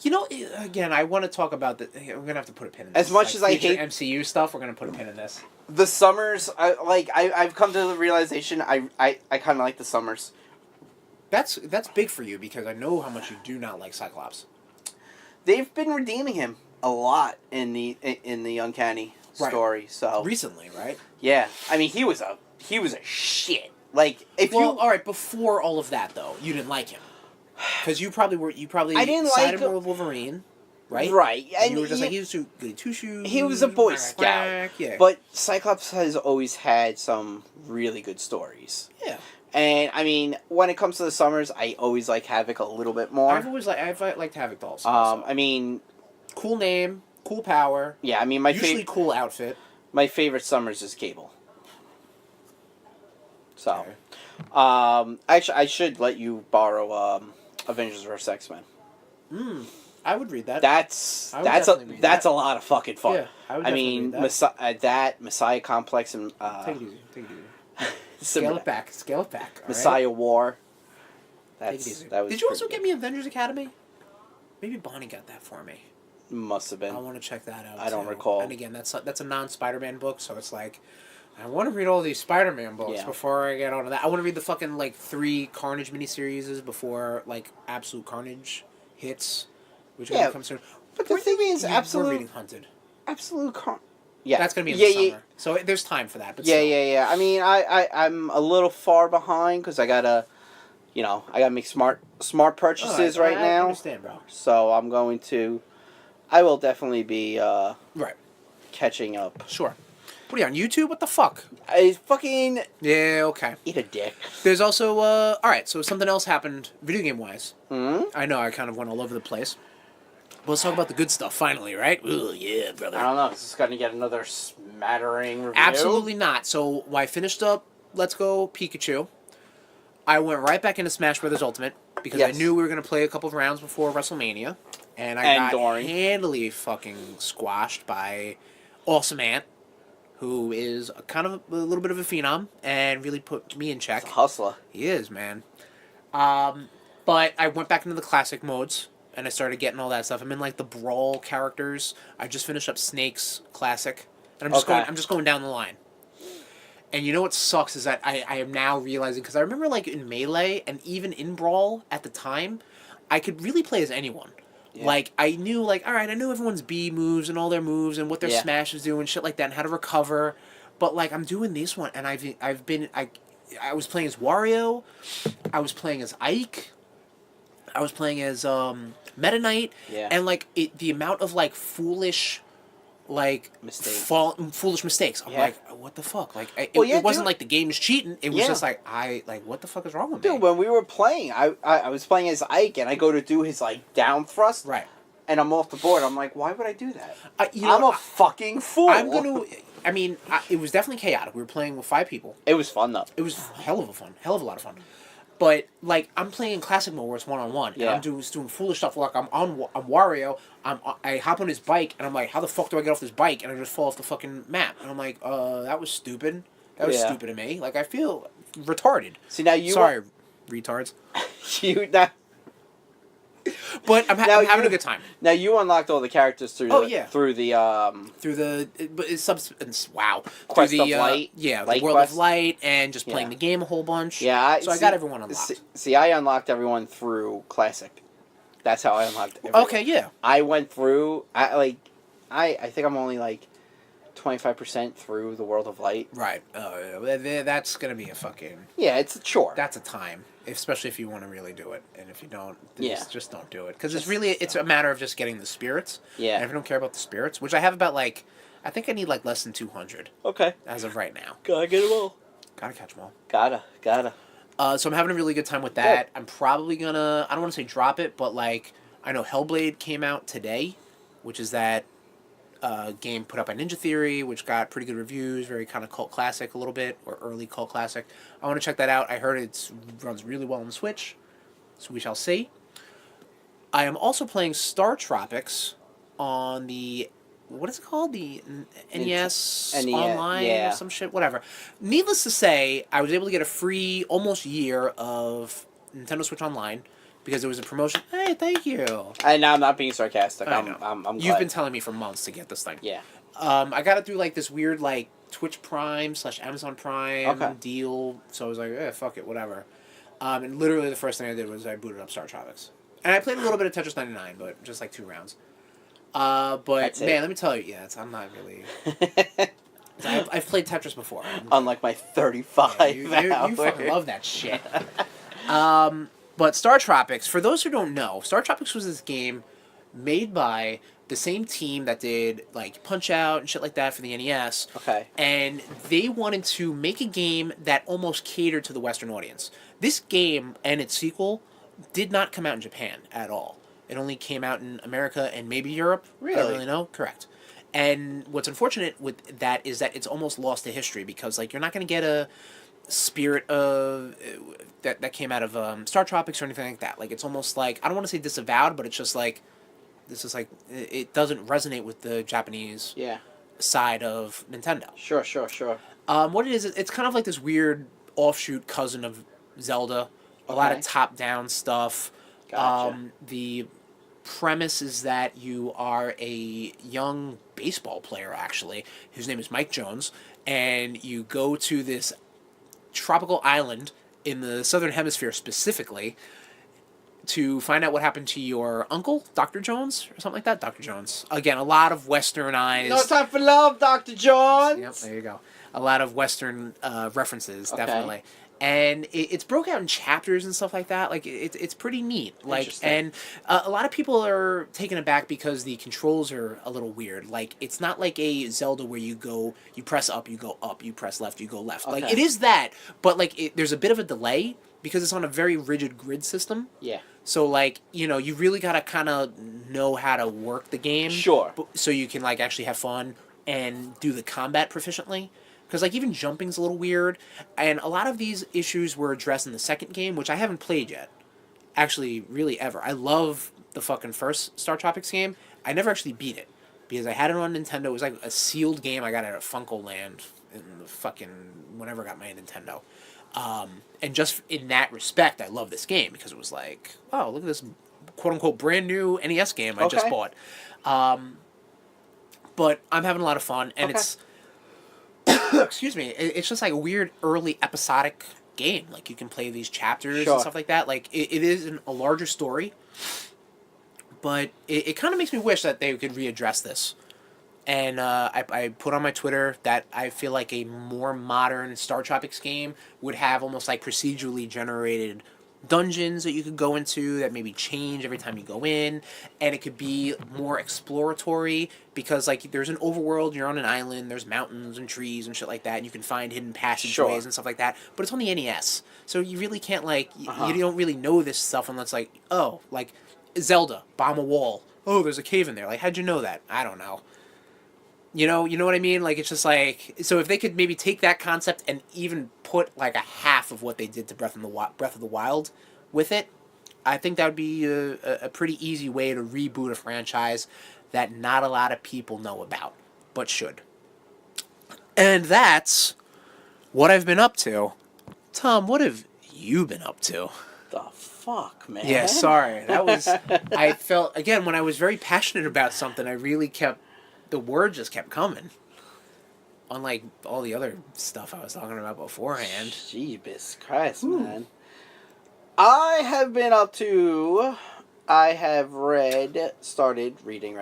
You know, again, I want to talk about the... We're going to have to put a pin in this. As much as I future hate... MCU stuff, we're going to put a pin in this. The Summers, I've come to the realization I kind of like the Summers. That's big for you, because I know how much you do not like Cyclops. They've been redeeming him a lot in the Uncanny story, so... Recently, right? Yeah. I mean, he was a shit. Like, if Well, you... all right, before all of that, though, you didn't like him. Because you probably I didn't sided like him. with Wolverine, right? Right. And you were just like, he was too goody two-shoes. He was a Boy Scout. Yeah. But Cyclops has always had some really good stories. Yeah. And, I mean, when it comes to the Summers, I always like Havoc a little bit more. I've liked Havoc dolls. I mean... Cool name, cool power. Yeah, I mean, usually cool outfit. My favorite Summers is Cable. So... Okay. Actually, I should let you borrow, Avengers vs. X-Men. I would read that. That's I would definitely read that. a lot of fucking fun. Yeah, I would definitely read that Messiah Complex and Take it easy. Scale it back. All Messiah right? War. Take it easy. That was. Did you also pretty get me Avengers Academy? Maybe Bonnie got that for me. good. Must have been. I want to check that out. I don't too. recall. And again, that's a non-Spider-Man book, so it's like I want to read all these Spider-Man books before I get onto that. I want to read the fucking 3 Carnage miniseries before Absolute Carnage hits, which is gonna come soon. But the thing is, We're reading Hunted. Absolute Yeah, that's gonna be in the summer, so there's time for that. But yeah. I mean, I'm a little far behind because I gotta make smart purchases I now. understand, bro. So I will definitely be Right. catching up. Sure. What are you on YouTube? What the fuck? I fucking Yeah. Okay. eat a dick. There's also all right. So something else happened video game wise. Hmm? I know I kind of went all over the place. But let's talk about the good stuff finally, right? Ooh, yeah, brother. I don't know. Is this going to get another smattering review? Absolutely not. So when I finished up Let's Go Pikachu, I went right back into Smash Brothers Ultimate because I knew we were going to play a couple of rounds before WrestleMania, and I got handily fucking squashed by Awesome Ant, who is a little bit of a phenom and really put me in check. He's a hustler. He is, man. But I went back into the classic modes. And I started getting all that stuff. I'm in the brawl characters. I just finished up Snake's classic, and I'm just going down the line. And you know what sucks is that I am now realizing, because I remember in Melee and even in Brawl at the time, I could really play as anyone. Yeah. I knew all right, I knew everyone's B moves and all their moves and what their smashes do and shit like that and how to recover. But I'm doing this one, and I was playing as Wario, I was playing as Ike. I was playing as Meta Knight, Yeah. and like the amount of like foolish, like foolish mistakes. I'm Yeah. like, what the fuck? Like, Well, yeah, it wasn't dude. like the game's cheating. It was Yeah. just like what the fuck is wrong with me? Dude, when we were playing, I was playing as Ike, and I go to do his like down thrust, Right. and I'm off the board. I'm like, why would I do that? You know, I'm a fucking fool. I'm gonna. I mean, it was definitely chaotic. We were playing with 5 people. It was fun though. It was hell of a lot of fun. But like I'm playing in classic mode where it's 1-on-1, and Yeah. I'm doing foolish stuff. Like I'm Wario. I hop on his bike, and I'm like, how the fuck do I get off this bike? And I just fall off the fucking map. And I'm like, that was stupid. That was Yeah. stupid of me. Like I feel retarded. See now you Sorry, retards. But I'm having a good time. Now you unlocked all the characters through. Oh, yeah. Through the Through it's substance. Wow. Quest Through the, of Light. Yeah, Light the World Quest. of Light, and just playing Yeah. the game a whole bunch. Yeah. So I got everyone unlocked. See, I unlocked everyone through classic. That's how I unlocked everyone. Okay, yeah. I went through. I think I'm only like 25% through the World of Light. Right. That's gonna be a fucking. Yeah, it's a chore. That's a time, especially if you want to really do it, and if you don't, Yeah. just don't do it, because it's a matter of just getting the spirits. Yeah. And if you don't care about the spirits, which I have about like, I think I need like less than 200 Okay. as of right now. Gotta get them all. Gotta catch them all. Gotta. So I'm having a really good time with that. I'm probably gonna, I don't want to say drop it, but like I know Hellblade came out today, which is that game put up by Ninja Theory, which got pretty good reviews, very kind of cult classic a little bit, or early cult classic. I want to check that out. I heard it runs really well on the Switch, so we shall see. I am also playing Startropics on the, what is it called? The NES Online yeah. or some shit, whatever. Needless to say, I was able to get a free almost year of Nintendo Switch Online because it was a promotion. Hey, thank you. And I'm not being sarcastic. I I'm You've glad. been telling me for months to get this thing. Yeah. I got it through like this weird like Twitch Prime / Amazon Prime Okay. deal. So I was like, fuck it, whatever. And literally the first thing I did was I booted up Startropics. And I played a little bit of Tetris 99, but just like 2 rounds. But That's man, it. let me tell you, I'm not really. I've played Tetris before. Unlike my 35 Yeah, you hours. fucking love that shit. But Startropics, for those who don't know, Startropics was this game made by the same team that did like Punch Out and shit like that for the NES. Okay. And they wanted to make a game that almost catered to the Western audience. This game and its sequel did not come out in Japan at all. It only came out in America and maybe Europe. I don't Really? really know. Correct. And what's unfortunate with that is that it's almost lost to history because like you're not going to get a spirit of that came out of Startropics or anything like that. Like it's almost like, I don't want to say disavowed, but it's just like this is like it doesn't resonate with the Japanese Yeah. side of Nintendo. Sure. What it is, it's kind of like this weird offshoot cousin of Zelda. A lot of Okay. top-down stuff. Gotcha. The premise is that you are a young baseball player, actually, whose name is Mike Jones, and you go to this tropical island in the southern hemisphere specifically to find out what happened to your uncle, Dr. Jones, or something like that. Dr. Jones. Again, a lot of westernized... No time for love, Dr. John. Yep, there you go. A lot of Western references, Okay. definitely. And it's broke out in chapters and stuff like that. Like it's pretty neat. Like, Interesting. and a lot of people are taken aback because the controls are a little weird. Like it's not like a Zelda where you press up, you go up, you press left, you go left. Like Okay. it is that, but like there's a bit of a delay because it's on a very rigid grid system. Yeah. So like you really gotta kind of know how to work the game. Sure. So you can like actually have fun and do the combat proficiently. Because, like, even jumping's a little weird. And a lot of these issues were addressed in the second game, which I haven't played yet. Actually, really, ever. I love the fucking first Startropics game. I never actually beat it. Because I had it on Nintendo. It was like a sealed game I got at Funko Land in the fucking... whenever I got my Nintendo. And just in that respect, I love this game. Because it was like, oh, look at this quote-unquote brand new NES game I just Okay. bought. But I'm having a lot of fun. And Okay. it's... excuse me, it's just like a weird early episodic game. Like you can play these chapters Sure. and stuff like that. Like it is a larger story, but it kind of makes me wish that they could readdress this. And I put on my Twitter that I feel like a more modern Startropics game would have almost like procedurally generated dungeons that you could go into that maybe change every time you go in, and it could be more exploratory because like there's an overworld, you're on an island, there's mountains and trees and shit like that, and you can find hidden passageways and stuff like that. But it's on the NES, so you really can't like you don't really know this stuff unless like like Zelda bomb a wall. Oh, there's a cave in there. Like how'd you know that? I don't know. You know what I mean? Like, it's just like... So if they could maybe take that concept and even put, like, a half of what they did to Breath of the Wild with it, I think that would be a pretty easy way to reboot a franchise that not a lot of people know about, but should. And that's what I've been up to. Tom, what have you been up to? The fuck, man? Yeah, sorry. That was... I felt... Again, when I was very passionate about something, I really kept... The word just kept coming. Unlike all the other stuff I was talking about beforehand. Jeebus Christ, man. I have been up to... I have started reading,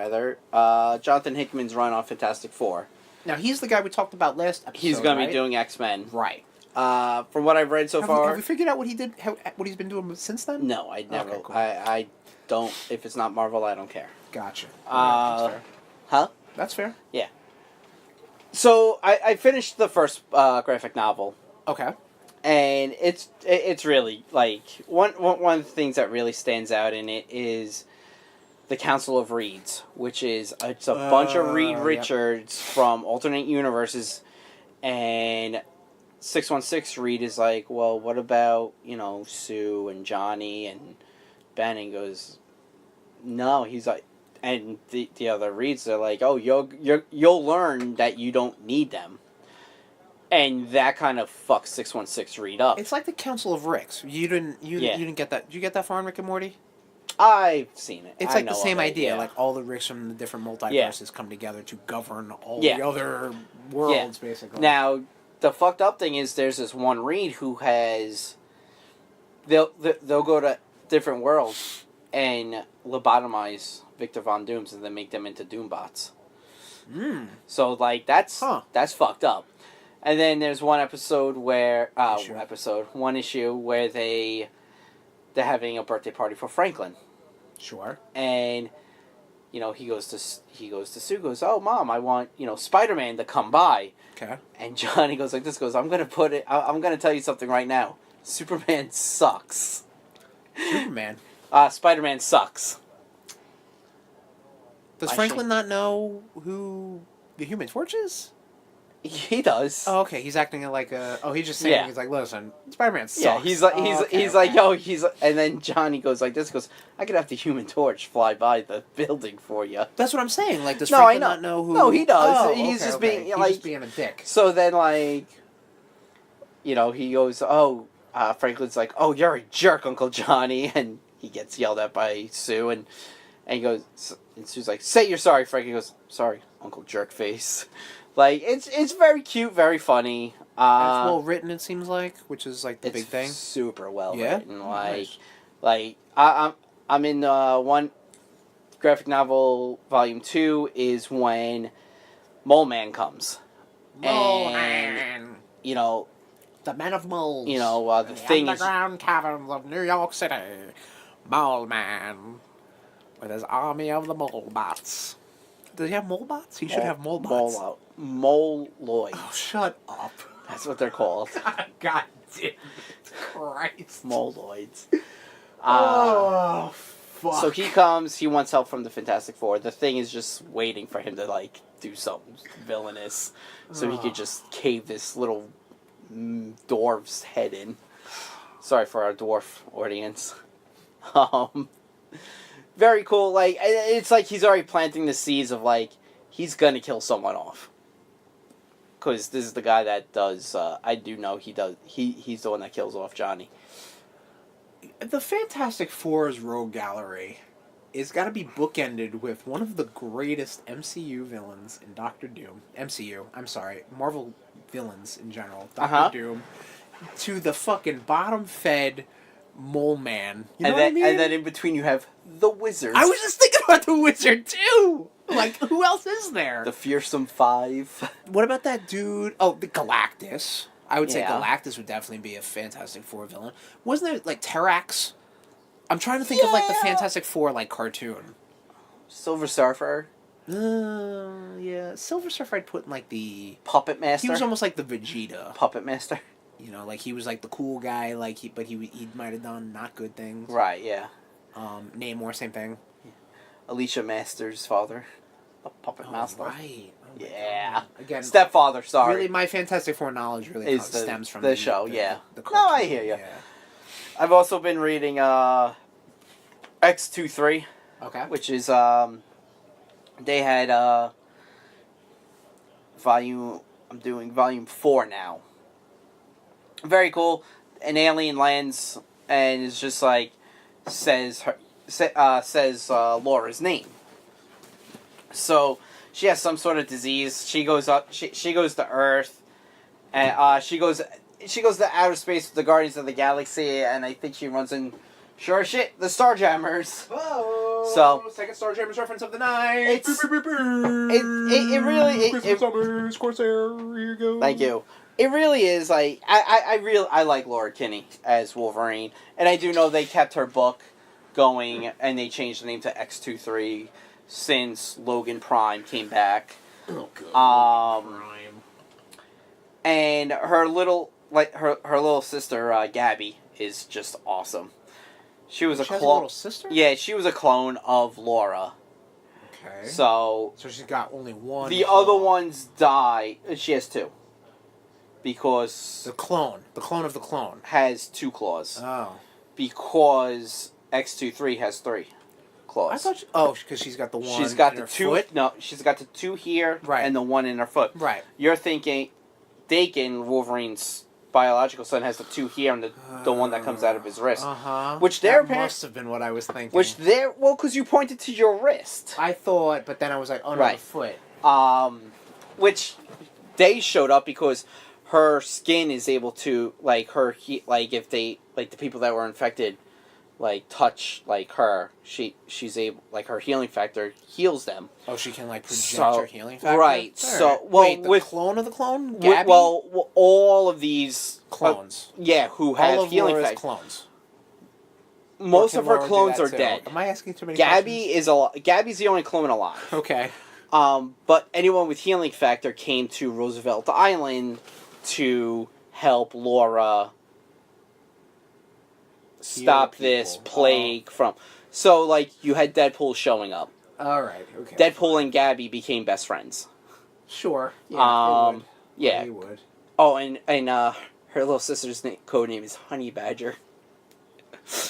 Jonathan Hickman's run on Fantastic Four. Now, he's the guy we talked about last episode, He's going to be doing X-Men. Right. From what I've read so far... Have we figured out what he did, what he's been doing since then? No, I never... Okay, cool. I don't... If it's not Marvel, I don't care. Gotcha. That's fair. Huh? That's fair. Yeah. So, I finished the first graphic novel. Okay. And it's really, like, one of the things that really stands out in it is the Council of Reeds, which is, it's a bunch of Reed Richards from alternate universes, and 616 Reed is like, well, what about, Sue and Johnny and Ben? And goes, no, he's like, and the other Reeds are like, oh, you'll learn that you don't need them. And that kind of fucks 616 Reed up. It's like the Council of Ricks. You didn't get that. Did you get that far in Rick and Morty? I've seen it. It's like the same idea. Like all the Ricks from the different multiverses come together to govern all the other worlds, basically. Now, the fucked up thing is there's this one Reed who has... They'll go to different worlds and lobotomize Victor Von Dooms and then make them into Doombots. So, like, that's fucked up. And then there's one episode where... one issue where they're having a birthday party for Franklin. Sure. And, he goes to Sue, goes, oh, Mom, I want, Spider-Man to come by. Okay. And Johnny goes like this, I'm going to tell you something right now. Superman sucks. Superman? Spider-Man sucks. Does Franklin not know who the Human Torch is? He does. Oh, okay. He's acting like a... Oh, he's just saying, he's like, listen, Spider-Man sucks. Yeah, he's like, and then Johnny goes like this, I could have the Human Torch fly by the building for you. That's what I'm saying. Like, does Franklin not know who... No, he does. Oh, he's just being, he's just being a dick. So then, like, he goes, Franklin's like, oh, you're a jerk, Uncle Johnny, and he gets yelled at by Sue, and he goes, and Sue's like, say you're sorry, Frank. He goes, sorry, Uncle Jerkface. Like, it's very cute, very funny. It's well written, it seems like, which is like the big thing. Super well written. Nice. Like I'm in one graphic novel, volume 2 is when Mole Man comes. Mole Man. The Man of Moles. The thing is... underground caverns of New York City. Mole Man. With his army of the mole bots. Does he have mole bots? He should have mole bots. Mole-loids. Oh, shut up. That's what they're called. God damn Christ. Mole-loids. Oh, fuck. So he comes, he wants help from the Fantastic Four. The Thing is just waiting for him to, like, do something villainous. So he could just cave this little dwarf's head in. Sorry for our dwarf audience. Very cool. Like, it's like he's already planting the seeds of, like, he's gonna kill someone off. Because this is the guy that does, I do know he does, he's the one that kills off Johnny. The Fantastic Four's Rogue Gallery is got to be bookended with one of the greatest MCU villains in Doctor Doom. Marvel villains in general. Doctor Doom. To the fucking bottom-fed Mole Man. You know what I mean? And then in between you have the Wizard. I was just thinking about the Wizard too. Like, who else is there? The Fearsome Five. What about that dude? Oh, the Galactus. I would say Yeah. Galactus would definitely be a Fantastic Four villain. Wasn't there like Terrax? I'm trying to think of like the Fantastic Four like cartoon. Silver Surfer. Yeah, Silver Surfer I'd put in like the Puppet Master. he was almost like the Vegeta. Puppet Master. You know, like he was like the cool guy, like he might have done not good things. Right, yeah. Namor, same thing. Alicia Masters' father. The Puppet Master. Right. Oh my Yeah. God. Again, Stepfather, sorry. really, my Fantastic Four knowledge really Is the- stems from the show, yeah. The No, I cartoon, hear ya. Yeah. I've also been reading X23, Okay. which is they had I'm doing volume 4 now. Very cool. An alien lands and it's just like says Laura's name. So she has some sort of disease. She goes up. She goes to Earth, and she goes to outer space with the Guardians of the Galaxy, and I think she runs in. Sure shit, the Starjammers. Whoa! So- second Starjammers reference of the night. It's it really Summers, Corsair. Here you go. Thank you. It really is like I like Laura Kinney as Wolverine, and I do know they kept her book going, and they changed the name to X23 since Logan Prime came back. Oh god. Um, and her little sister Gabby is just awesome. She was She a has a clone. little sister? Yeah, she was a clone of Laura. Okay. So she's got only one. the clone. other ones die. She has 2. Because The clone of the clone. has 2 claws. Oh. Because X23 has 3 claws. I thought. Because she's got the one. She's got in the her 2. Foot? No, she's got the 2 here, Right. and the 1 in her foot. Right. You're thinking, Dakin, Wolverine's biological son, has the 2 here and the one that comes out of his wrist. Which their that parents. must have been what I was thinking. Because you pointed to your wrist. I thought, but then I was like, oh no, Right. the foot. Which they showed up because her skin is able to if they the people that were infected touch her, she's able her healing factor heals them. Oh, she can project So- her healing factor. right, All so, right. well, Wait, the with- clone of the clone, Wi- Gabby? Well, all of these clones. who All have of healing Laura's factor. clones. Most Or of can her Laura do clones that are too? dead. Am I asking too many Gabby questions? Gabby's the only clone alive. Okay. But anyone with healing factor came to Roosevelt Island to help Laura stop this people. plague from. So, you had Deadpool showing up. All right. Okay. Deadpool and Gabby became best friends. Sure. Yeah. They would. Yeah. They would. Oh, and her little sister's code name is Honey Badger.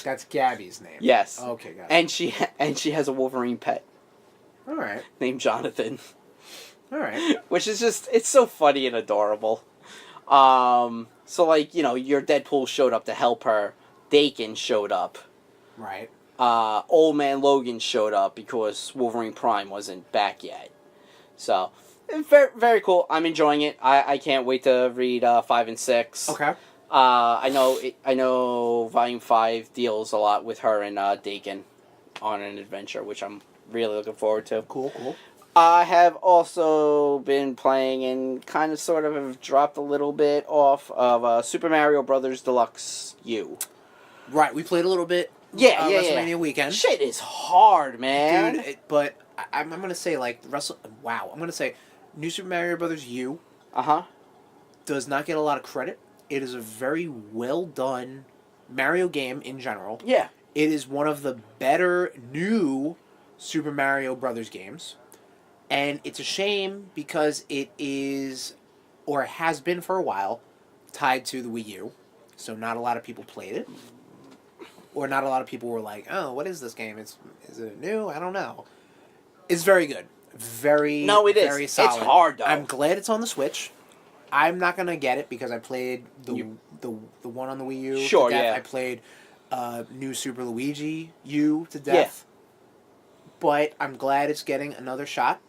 That's Gabby's name. Yes. Okay. Got it. And she has a Wolverine pet All right. named Jonathan. All right. Which is just, it's so funny and adorable. So your Deadpool showed up to help her. Dakin showed up. Right. Old Man Logan showed up because Wolverine Prime wasn't back yet. So, very, very cool. I'm enjoying it. I can't wait to read 5 and 6. Okay. I know Volume 5 deals a lot with her and Dakin on an adventure, which I'm really looking forward to. Cool. I have also been playing and kind of sort of have dropped a little bit off of Super Mario Brothers Deluxe U. Right. We played a little bit. Yeah. WrestleMania weekend. Shit is hard, man. Dude, but I'm gonna say Wow. I'm gonna say, New Super Mario Brothers U does not get a lot of credit. It is a very well done Mario game in general. Yeah. It is one of the better new Super Mario Brothers games. And it's a shame because it is, or has been for a while, tied to the Wii U. So not a lot of people played it. Or not a lot of people were like, oh, what is this game? Is it new? I don't know. It's very good. Very, No, it is. very solid. It's hard, though. I'm glad it's on the Switch. I'm not going to get it because I played the one on the Wii U Sure, to death. yeah. I played New Super Luigi U to death. But I'm glad it's getting another shot.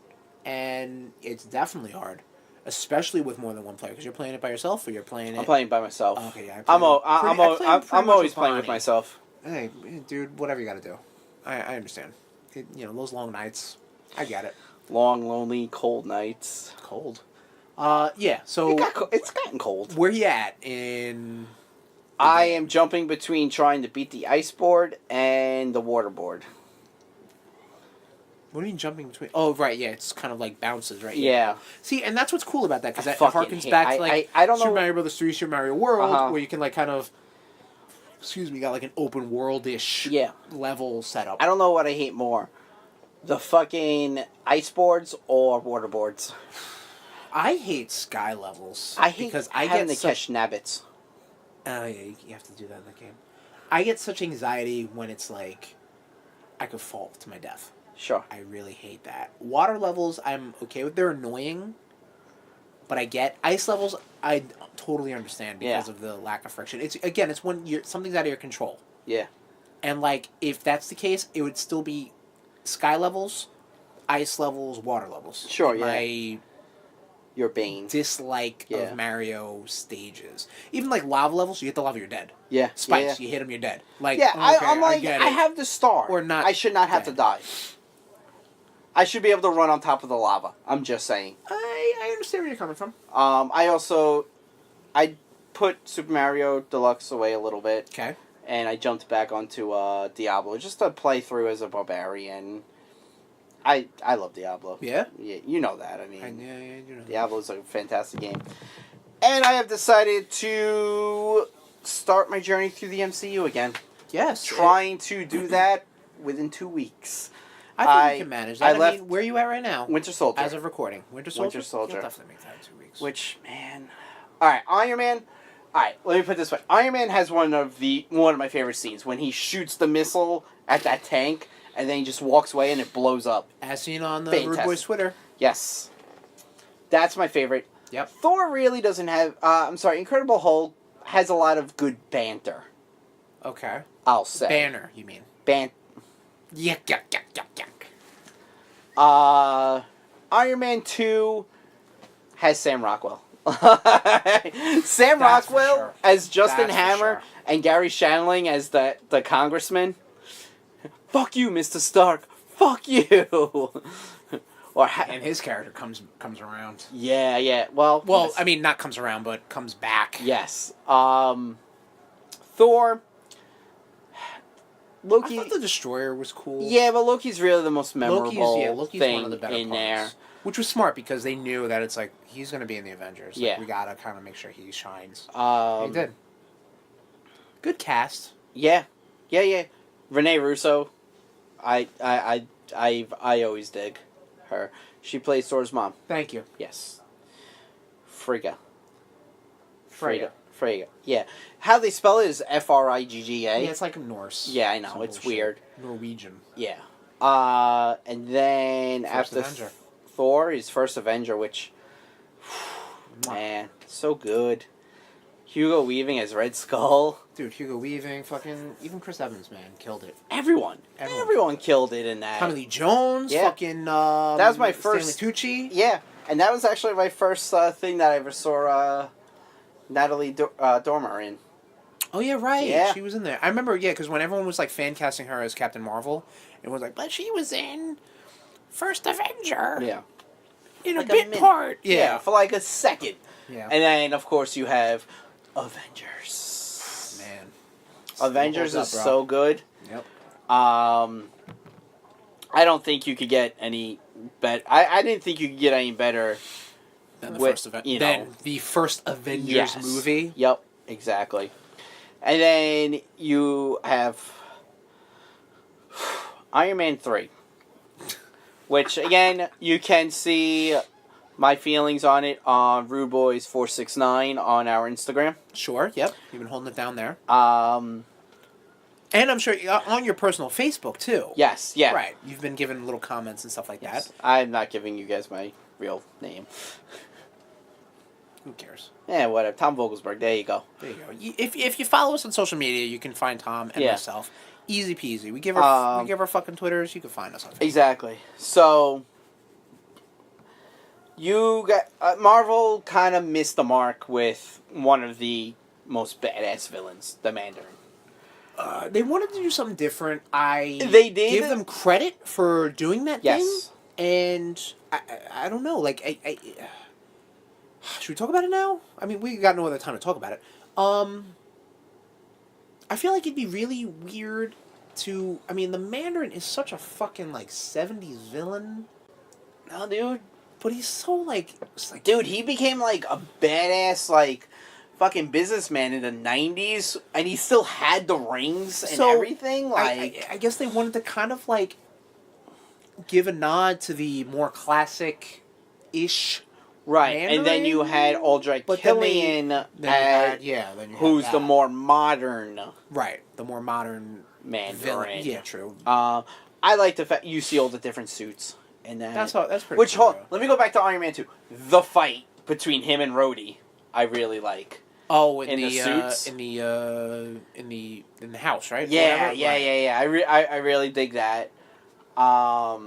And it's definitely hard. Especially with more than one player. Because you're playing it by yourself or you're playing it... I'm playing by myself. Okay, yeah. I'm pretty always much playing with Bonnie. myself. Hey, dude, whatever you got to do. I understand. Those long nights, I get it. Long, lonely, cold nights. Cold. Yeah. So It's gotten cold. where you at in? I am jumping between trying to beat the ice board and the water board. What are you jumping between? Oh, right. Yeah, it's kind of like bounces, right? Yeah. See, and that's what's cool about that because I it fucking harkens hate- back to like I don't Super know- Mario Brothers 3, Super Mario World, Uh-huh. where you can like kind of, excuse me, got like an open world-ish Yeah. level setup. I don't know what I hate more. The fucking ice boards or water boards. I hate sky levels. I hate because I having get to such. catch nabbits. Oh yeah, you have to do that in the game. I get such anxiety when it's like, I could fall to my death. Sure. I really hate that. Water levels, I'm okay with. They're annoying, but I get ice levels. I totally understand because Yeah. of the lack of friction. It's when something's out of your control, Yeah. and like if that's the case, it would still be sky levels, ice levels, water levels. Sure, In yeah. My Your bane. dislike Yeah. of Mario stages, even like lava levels, you hit the lava, you're dead. Yeah. Spikes, Yeah. you hit them, you're dead. Like Yeah, okay, I'm like, get I it. have the star. Or not I should not have to dead. die. I should be able to run on top of the lava. I'm just saying. I understand where you're coming from. I put Super Mario Deluxe away a little bit, Okay. and I jumped back onto Diablo just to play through as a barbarian. I love Diablo. Yeah. Yeah, you know that. I mean, Yeah, you know. Diablo's a fantastic game. And I have decided to start my journey through the MCU again. Yes. Trying to do that within 2 weeks. I think you can manage that. I left mean, where are you at right now? Winter Soldier. As of recording. Winter Soldier? Winter Soldier. You'll definitely make that in 2 weeks. Which, man... Alright, Iron Man... Alright, let me put it this way. Iron Man has one of my favorite scenes, when he shoots the missile at that tank, and then he just walks away and it blows up. As seen on the Fantastic. Rude Boys Twitter. Yes. That's my favorite. Yep. Thor really doesn't have... Incredible Hulk has a lot of good banter, Okay. I'll say. Banner, you mean. Ban... Yuck, yuck, yuck, yuck, yuck. Iron Man 2 has Sam Rockwell. Sam That's for Rockwell sure. as Justin That's for Hammer sure. and Gary Shandling as the congressman. Fuck you, Mr. Stark. Fuck you. And his character comes around. Yeah. Well, Well, I mean, not comes around, but comes back. yes. Thor. I Loki. thought the Destroyer was cool. Yeah, but Loki's really the most memorable Loki's thing one of the better in parts. there. Which was smart because they knew that it's like, he's going to be in the Avengers. Like, Yeah. we got to kind of make sure he shines. He He did. Good cast. Yeah. Renee Russo, I always dig her. She plays Thor's mom. Thank you. Yes. Frigga. Freya. Frigga. Yeah. How they spell it is Frigga. Yeah, it's like Norse. Yeah, I know. Some It's bullshit. weird. Norwegian. Yeah. And then First after Avenger. Thor is First Avenger, which man, so good. Hugo Weaving as Red Skull. Dude, Hugo Weaving, fucking, even Chris Evans, man, killed it. Everyone killed it in that. Tommy Lee Jones, Yeah. fucking, That was my first- Stanley Tucci. Yeah, and that was actually my first thing that I ever saw Natalie Dormer in. Oh, yeah, right. Yeah. She was in there. I remember, yeah, because when everyone was, like, fan casting her as Captain Marvel, it was like, but she was in First Avenger. Yeah. In Like a a bit minute. part. Yeah, Yeah. for like a second. Yeah. And then, of course, you have Avengers. Man. Avengers Holds is up, bro. so good. Yep. I don't think you could get any better. I didn't think you could get any better. Than the With, first Avenger. you know. Than the first Avengers Yes. movie. Yep, exactly. And then you have Iron Man 3. Which, again, you can see my feelings on it on Rude Boys 469 on our Instagram. Sure, yep. You've been holding it down there. Um, And I'm sure on your personal Facebook, too. yes, yeah. Right. You've been giving little comments and stuff like that. I'm not giving you guys my real name. Who cares? Yeah, whatever. Tom Vogelsberg. There you go. There you go. If you follow us on social media, you can find Tom and Yeah. myself. Easy peasy. We give our fucking Twitters. You can find us on Facebook. Exactly. So, you got Marvel kind of missed the mark with one of the most badass villains, the Mandarin. They wanted to do something different. They did. Give them credit for doing that Yes. thing. And I don't know. Like, Should we talk about it now? I mean, we got no other time to talk about it. I feel like it'd be really weird to... I mean, the Mandarin is such a fucking, like, 70s villain. No, dude. But he's so, like... Dude, he became, like, a badass, like, fucking businessman in the 90s, and he still had the rings and everything. Like, I guess they wanted to kind of, like, give a nod to the more classic-ish... Right, Mandarin? and then you had Aldrich Killian, who's the more modern... Right, the more modern... Mandarin. Villain. Yeah, true. I like the fact you see all the different suits in that. That's pretty Which, cool. let me go back to Iron Man 2. The fight between him and Rhodey, I really like. Oh, in the suits? in the house, right? Yeah, yeah. I really dig that. I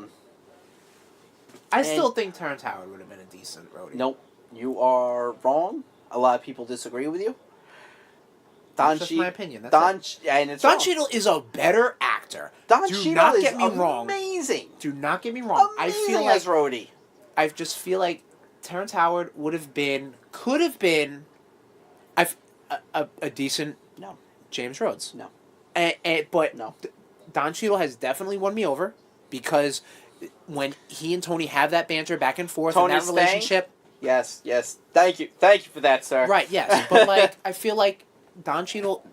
still think Terrence Howard would have been a decent Rhodey. Nope, you are wrong. A lot of people disagree with you. That's just my opinion. Don Cheadle is a better actor. Don Do Cheadle not is get me wrong. Amazing. Do not get me wrong. Amazing I feel like as Rhodey. I just feel like Terrence Howard could have been, a decent James Rhodes. No. But no. Don Cheadle has definitely won me over because when he and Tony have that banter back and forth in that relationship. Yes. Thank you for that, sir. Right. Yes, but like I feel like Don Cheadle,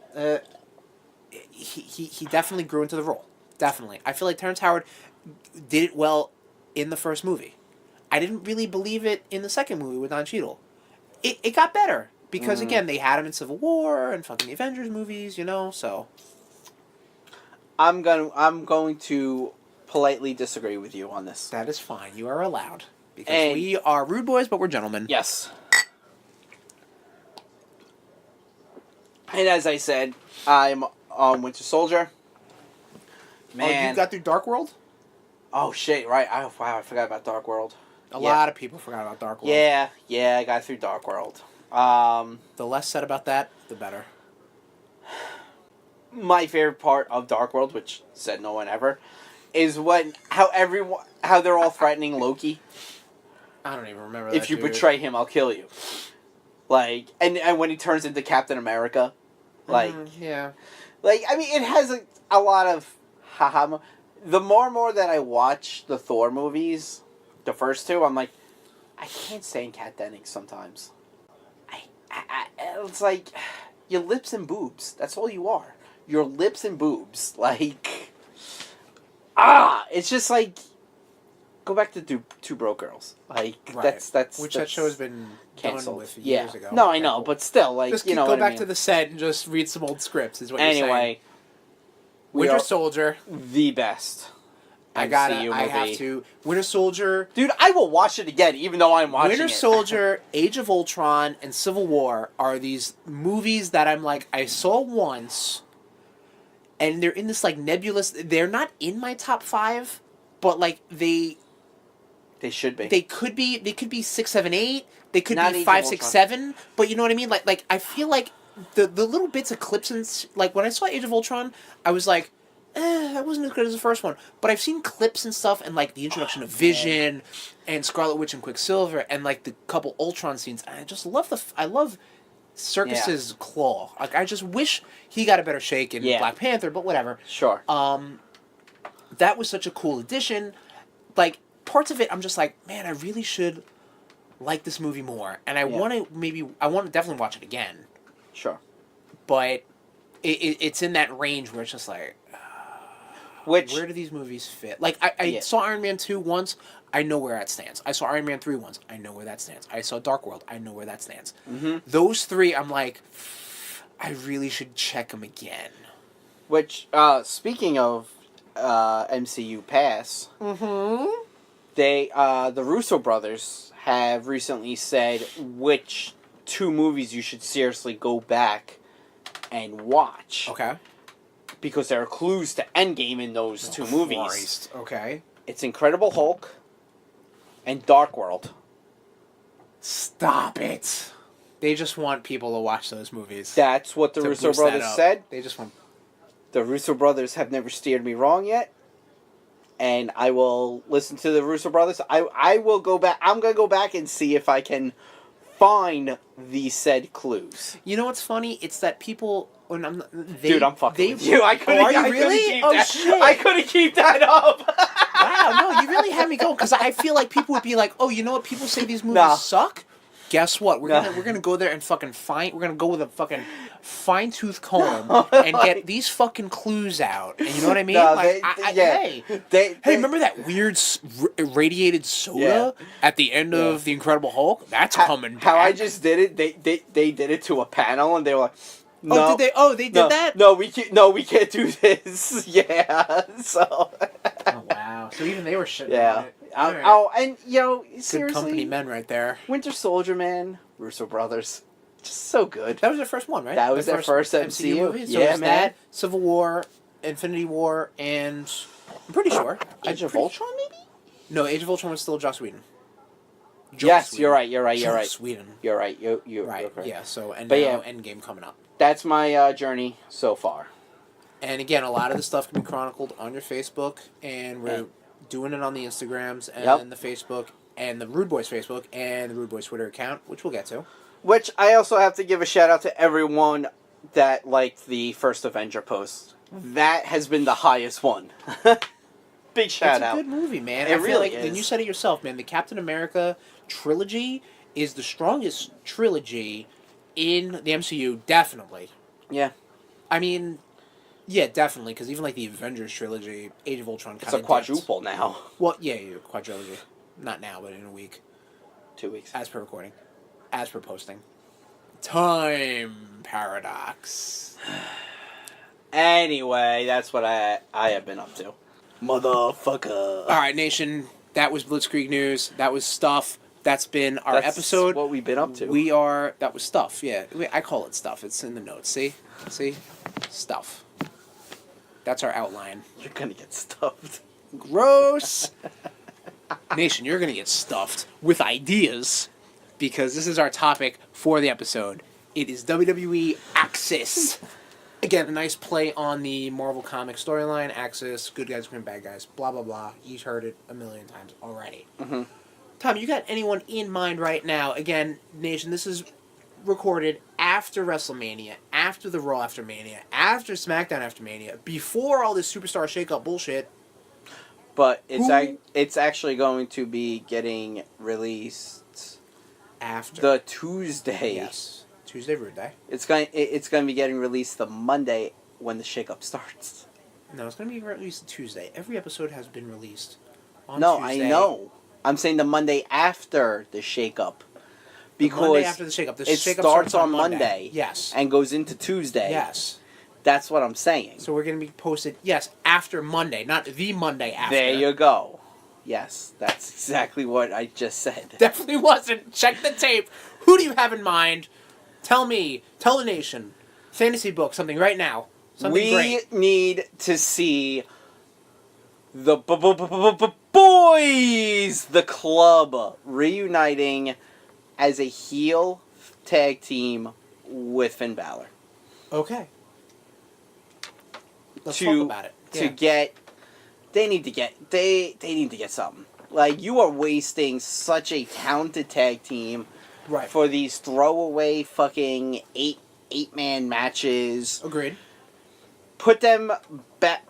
he definitely grew into the role. Definitely, I feel like Terrence Howard did it well in the first movie. I didn't really believe it in the second movie with Don Cheadle. It got better because again they had him in Civil War and fucking the Avengers movies, so. I'm going to politely disagree with you on this. That is fine. You are allowed because we are rude boys, but we're gentlemen. Yes. And as I said, I'm on Winter Soldier. Man. Oh, you got through Dark World? Oh shit! Right. I forgot about Dark World. A lot of people forgot about Dark World. Yeah, I got through Dark World. The less said about that, the better. My favorite part of Dark World, which said no one ever, is how they're all threatening Loki. I don't even remember that. If you betray him, I'll kill you. Like, and when he turns into Captain America, like, yeah, like I mean, it has a lot of haha. The more and more that I watch the Thor movies, the first two, I'm like, I can't stand Kat Dennings sometimes. It's like your lips and boobs. That's all you are. Your lips and boobs. Like, it's just like, go back to Two Broke Girls. Like, right. that's which that show has been canceled done with years ago. No, I know, but still, like, just you know go what back I mean. to the set and just read some old scripts. Is what you're saying. Anyway, Winter Soldier, the best. I have to. Winter Soldier. Dude, I will watch it again, even though I'm watching Winter it. Soldier, Age of Ultron, and Civil War are these movies that I'm like, I saw once, and they're in this, like, nebulous... They're not in my top 5, but, like, they should be. They could be 6, 7, 8. They could Not be Age 5, of 6, Ultron. 7. But you know what I mean? Like I feel like the little bits of clips and... Like, when I saw Age of Ultron, I was like... that wasn't as good as the first one. But I've seen clips and stuff, and, like, the introduction of Vision, and Scarlet Witch and Quicksilver, and, like, the couple Ultron scenes. And I just love I love Circus's claw. Like, I just wish he got a better shake in Black Panther, but whatever. Sure. That was such a cool addition. Like, parts of it, I'm just like, man, I really should like this movie more. And I want to definitely watch it again. Sure. But it's in that range where it's just like... where do these movies fit? Like, I saw Iron Man 2 once. I know where that stands. I saw Iron Man 3 once. I know where that stands. I saw Dark World. I know where that stands. Mm-hmm. Those three, I'm like, I really should check them again. Which, speaking of MCU Pass, the Russo brothers have recently said which 2 movies you should seriously go back and watch. Okay. Because there are clues to Endgame in those 2 movies. Christ. Okay. It's Incredible Hulk and Dark World. Stop it. They just want people to watch those movies. That's what the Russo brothers said. They just want... The Russo brothers have never steered me wrong yet. And I will listen to the Russo brothers. I will go back. I'm going to go back and see if I can find these said clues. You know what's funny? It's that people when Dude, I'm fucking with you. I couldn't. Are you I couldn't really? keep Oh that. shit! I couldn't keep that up. Wow, no, you really had me going because I feel like people would be like, "Oh, you know what? People say these movies suck." Guess what? We're gonna go there and fucking find. We're gonna go with a fucking fine tooth comb and get these fucking clues out. And you know what I mean? No, like, hey, remember that weird irradiated soda at the end of The Incredible Hulk? That's coming back. How I just did it? They did it to a panel, and they were like, "No, oh, did they? Oh, they did that? No, we can't. No, we can't do this." Yeah. So. Oh wow! So even they were shitting on it. Right. Oh, and seriously, good company men right there. Winter Soldier, man, Russo brothers, just so good. That was their first one, right? That was their first MCU movie. So yeah, it was man. that, Civil War, Infinity War, and I'm pretty sure Age of Ultron, maybe. No, Age of Ultron was still Joss Whedon. Yes, you're right. You're right. Joss Whedon. You're right. You're right. correct. Yeah. So and but now Endgame coming up. That's my journey so far. And again, a lot of the stuff can be chronicled on your Facebook, and we're doing it on the Instagrams and the Facebook and the Rude Boys Facebook and the Rude Boys Twitter account, which we'll get to. Which I also have to give a shout out to everyone that liked the first Avenger post. That has been the highest one. Big shout out. It's a good movie, man. It I feel really like, is. and you said it yourself, man. The Captain America trilogy is the strongest trilogy in the MCU, definitely. Yeah. I mean, yeah, definitely, because even like the Avengers trilogy, Age of Ultron kind It's of a quadruple now. Well, yeah, quadrilogy. Not now, but in a week. 2 weeks. As per recording. As per posting. Time paradox. Anyway, that's what I have been up to. Motherfucker. Alright, Nation, that was Blitzkrieg News. That was stuff. That's been our episode. What we've been up to. That was stuff, yeah. I call it stuff. It's in the notes. See? Stuff. That's our outline. You're gonna get stuffed. Gross. Nation, you're gonna get stuffed with ideas because this is our topic for the episode. It is WWE AXIS. Again, a nice play on the Marvel Comics storyline. AXIS, good guys win bad guys, blah, blah, blah. You've heard it a million times already. Mm-hmm. Tom, you got anyone in mind right now? Again, Nation, this is recorded after WrestleMania, after the Raw after Mania, after SmackDown after Mania, before all this superstar shakeup bullshit. But it's actually going to be getting released after the Tuesday. Yes, Tuesday Rude Day. It's going to be getting released the Monday when the shakeup starts. No, it's going to be released Tuesday. Every episode has been released on No, Tuesday. I know. I'm saying the Monday after the shakeup. Because Monday after the shakeup. The it shakeup starts on Monday. Yes. And goes into Tuesday. Yes. That's what I'm saying. So we're going to be posted, yes, after Monday, not the Monday after. There you go. Yes, that's exactly what I just said. Definitely wasn't. Check the tape. Who do you have in mind? Tell me. Tell the nation. Fantasy book, something right now. Something great. Need to see the Boyz, the club, reuniting as a heel tag team with Finn Balor. Okay. Let's talk about it. They need to get something. Like, you are wasting such a talented tag team for these throwaway fucking eight-man matches. Agreed. Put them back,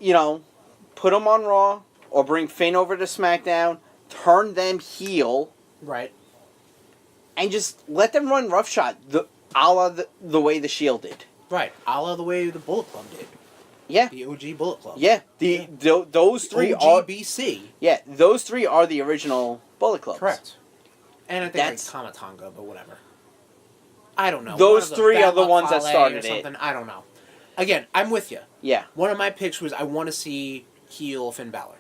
put them on Raw, or bring Finn over to SmackDown, turn them heel. Right. And just let them run roughshod, a la the way the Shield did. Right. A la the way the Bullet Club did. Yeah. The OG Bullet Club. Yeah. Those three OGBC. Yeah, those three are the original Bullet Clubs. Correct. And I think that's Kamatanga, but whatever. I don't know. Those three are the ones that started it. I don't know. Again, I'm with you. Yeah. One of my picks was I want to see heel Finn Balor.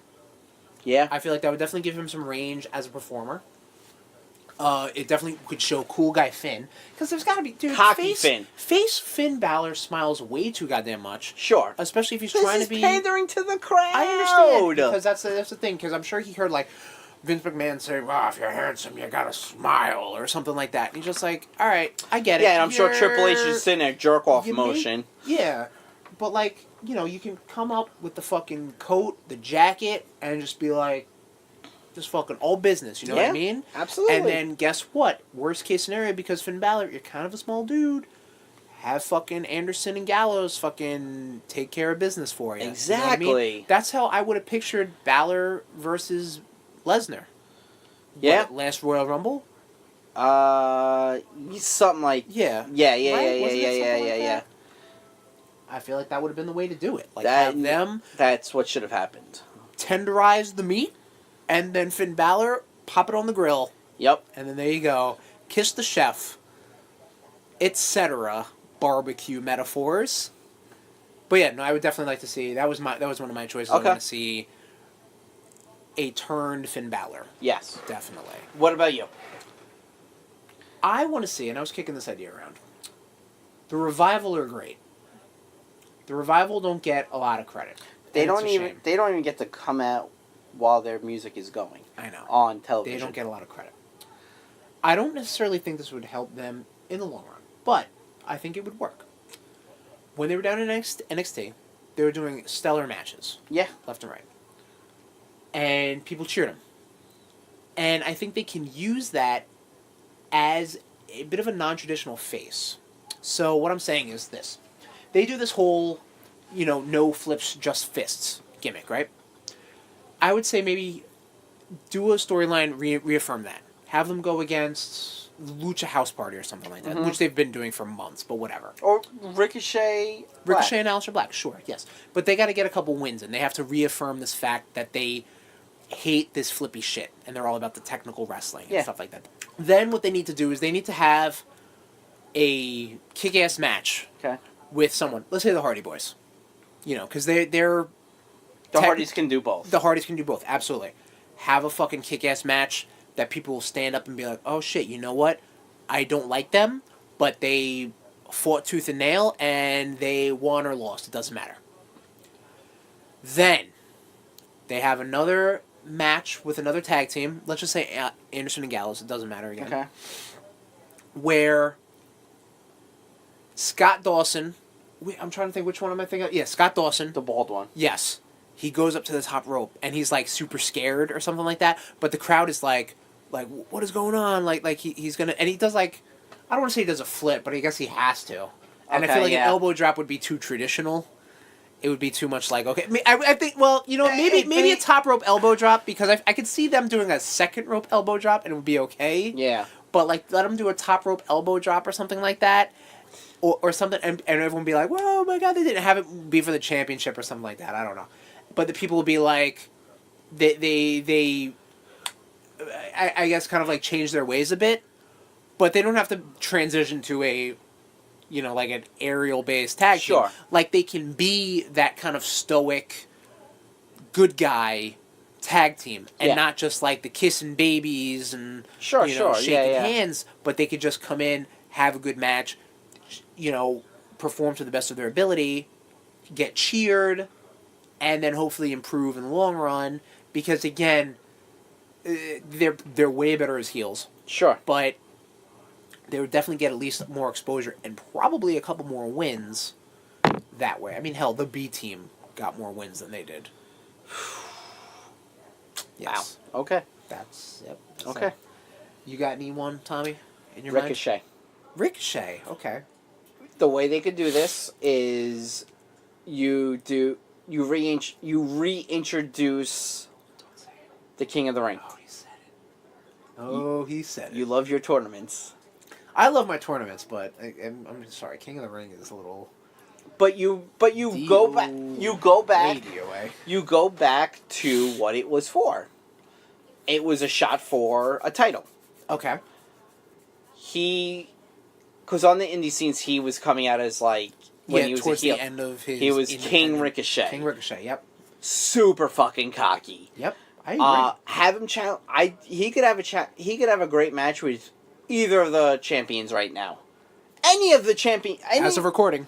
Yeah. I feel like that would definitely give him some range as a performer. It definitely could show cool guy Finn. Because there's got to be... Dude, Cocky Finn. Face Finn Balor smiles way too goddamn much. Sure. Especially if he's trying to be... pandering to the crowd. I understand. Because that's the thing. Because I'm sure he heard, like, Vince McMahon say, well, if you're handsome, you gotta smile, or something like that. And he's just like, all right, I get it. Yeah, and I'm sure Triple H is sitting there jerk-off motion. Yeah. But, like, you can come up with the fucking coat, the jacket, and just be like, Just fucking all business, you know what I mean? Absolutely. And then guess what? Worst case scenario, because Finn Balor, you're kind of a small dude, have fucking Anderson and Gallows fucking take care of business for you. Exactly. You know what I mean? That's how I would have pictured Balor versus Lesnar. Yeah. What, last Royal Rumble? Something like Yeah. Yeah. Right? Wasn't it something like Yeah. that? I feel like that would have been the way to do it. Like That- have them That's what should have happened. tenderize the meat, and then Finn Balor pop it on the grill, Yep. and then there you go. Kiss the chef, etc. Barbecue metaphors. But yeah, no, I would definitely like to see. That was one of my choices. Okay. I want to see a turned Finn Balor. Yes. Definitely. What about you? I want to see, and I was kicking this idea around. The Revival are great. The Revival don't get a lot of credit. They And it's don't a even shame. they don't even get to come out while their music is going I know. on television. They don't get a lot of credit. I don't necessarily think this would help them in the long run, but I think it would work. When they were down in NXT, they were doing stellar matches, Yeah. left and right. And people cheered them. And I think they can use that as a bit of a non-traditional face. So what I'm saying is this. They do this whole, no flips, just fists gimmick, right? I would say maybe do a storyline, reaffirm that. Have them go against Lucha House Party or something like that, Mhm. which they've been doing for months, but whatever. Or Ricochet. Black. Ricochet and Aleister Black, sure, yes. But they got to get a couple wins, and they have to reaffirm this fact that they hate this flippy shit, and they're all about the technical wrestling and Yeah. stuff like that. Then what they need to do is they need to have a kick-ass match Okay. with someone. Let's say the Hardy Boys. Because they're The Tech- Hardys can do both. the Hardys can do both, absolutely. Have a fucking kick-ass match that people will stand up and be like, oh shit, you know what? I don't like them, but they fought tooth and nail, and they won or lost. It doesn't matter. Then, they have another match with another tag team. Let's just say Anderson and Gallows. It doesn't matter again. Okay. Where Scott Dawson... I'm trying to think, which one am I thinking of? Yeah, Scott Dawson. The bald one. Yes. He goes up to the top rope, and he's, like, super scared or something like that. But the crowd is like, what is going on? Like he's gonna... And he does, like... I don't want to say he does a flip, but I guess he has to. And I Okay, feel like yeah. an elbow drop would be too traditional. It would be too much like, okay... I think, well, maybe a top rope elbow drop, because I could see them doing a second rope elbow drop, and it would be okay. Yeah. But, like, let them do a top rope elbow drop or something like that. Or something, and everyone be like, "Whoa, my God, they didn't have it be for the championship or something like that." I don't know, but the people will be like, I guess, kind of like change their ways a bit, but they don't have to transition to a, like an aerial based tag team. Sure. Like they can be that kind of stoic, good guy tag team, and Yeah. not just like the kissing babies and Sure, shaking yeah. hands, but they could just come in, have a good match. Perform to the best of their ability, get cheered, and then hopefully improve in the long run. Because again, they're way better as heels, Sure. but they would definitely get at least more exposure and probably a couple more wins that way. I mean, hell, the B team got more wins than they did. Yes. Wow. Okay. That's yep. Okay. So, you got anyone, Tommy, in your mind? Ricochet. Ricochet. Okay. The way they could do this is you reintroduce the King of the Ring. Oh, he said it. Oh, he said it. You love your tournaments, I love my tournaments, but I'm sorry. King of the Ring is a little but you go back. You go back. DOA. You go back to what it was for. It was a shot for a title. Okay. Because on the indie scenes, he was coming out as like when he was towards a heel. the end of his. He was King independent- Ricochet. King Ricochet. Yep. Super fucking cocky. Yep. I agree. Have him challenge. He could have He could have a great match with either of the champions right now. Any of the champion. As of recording.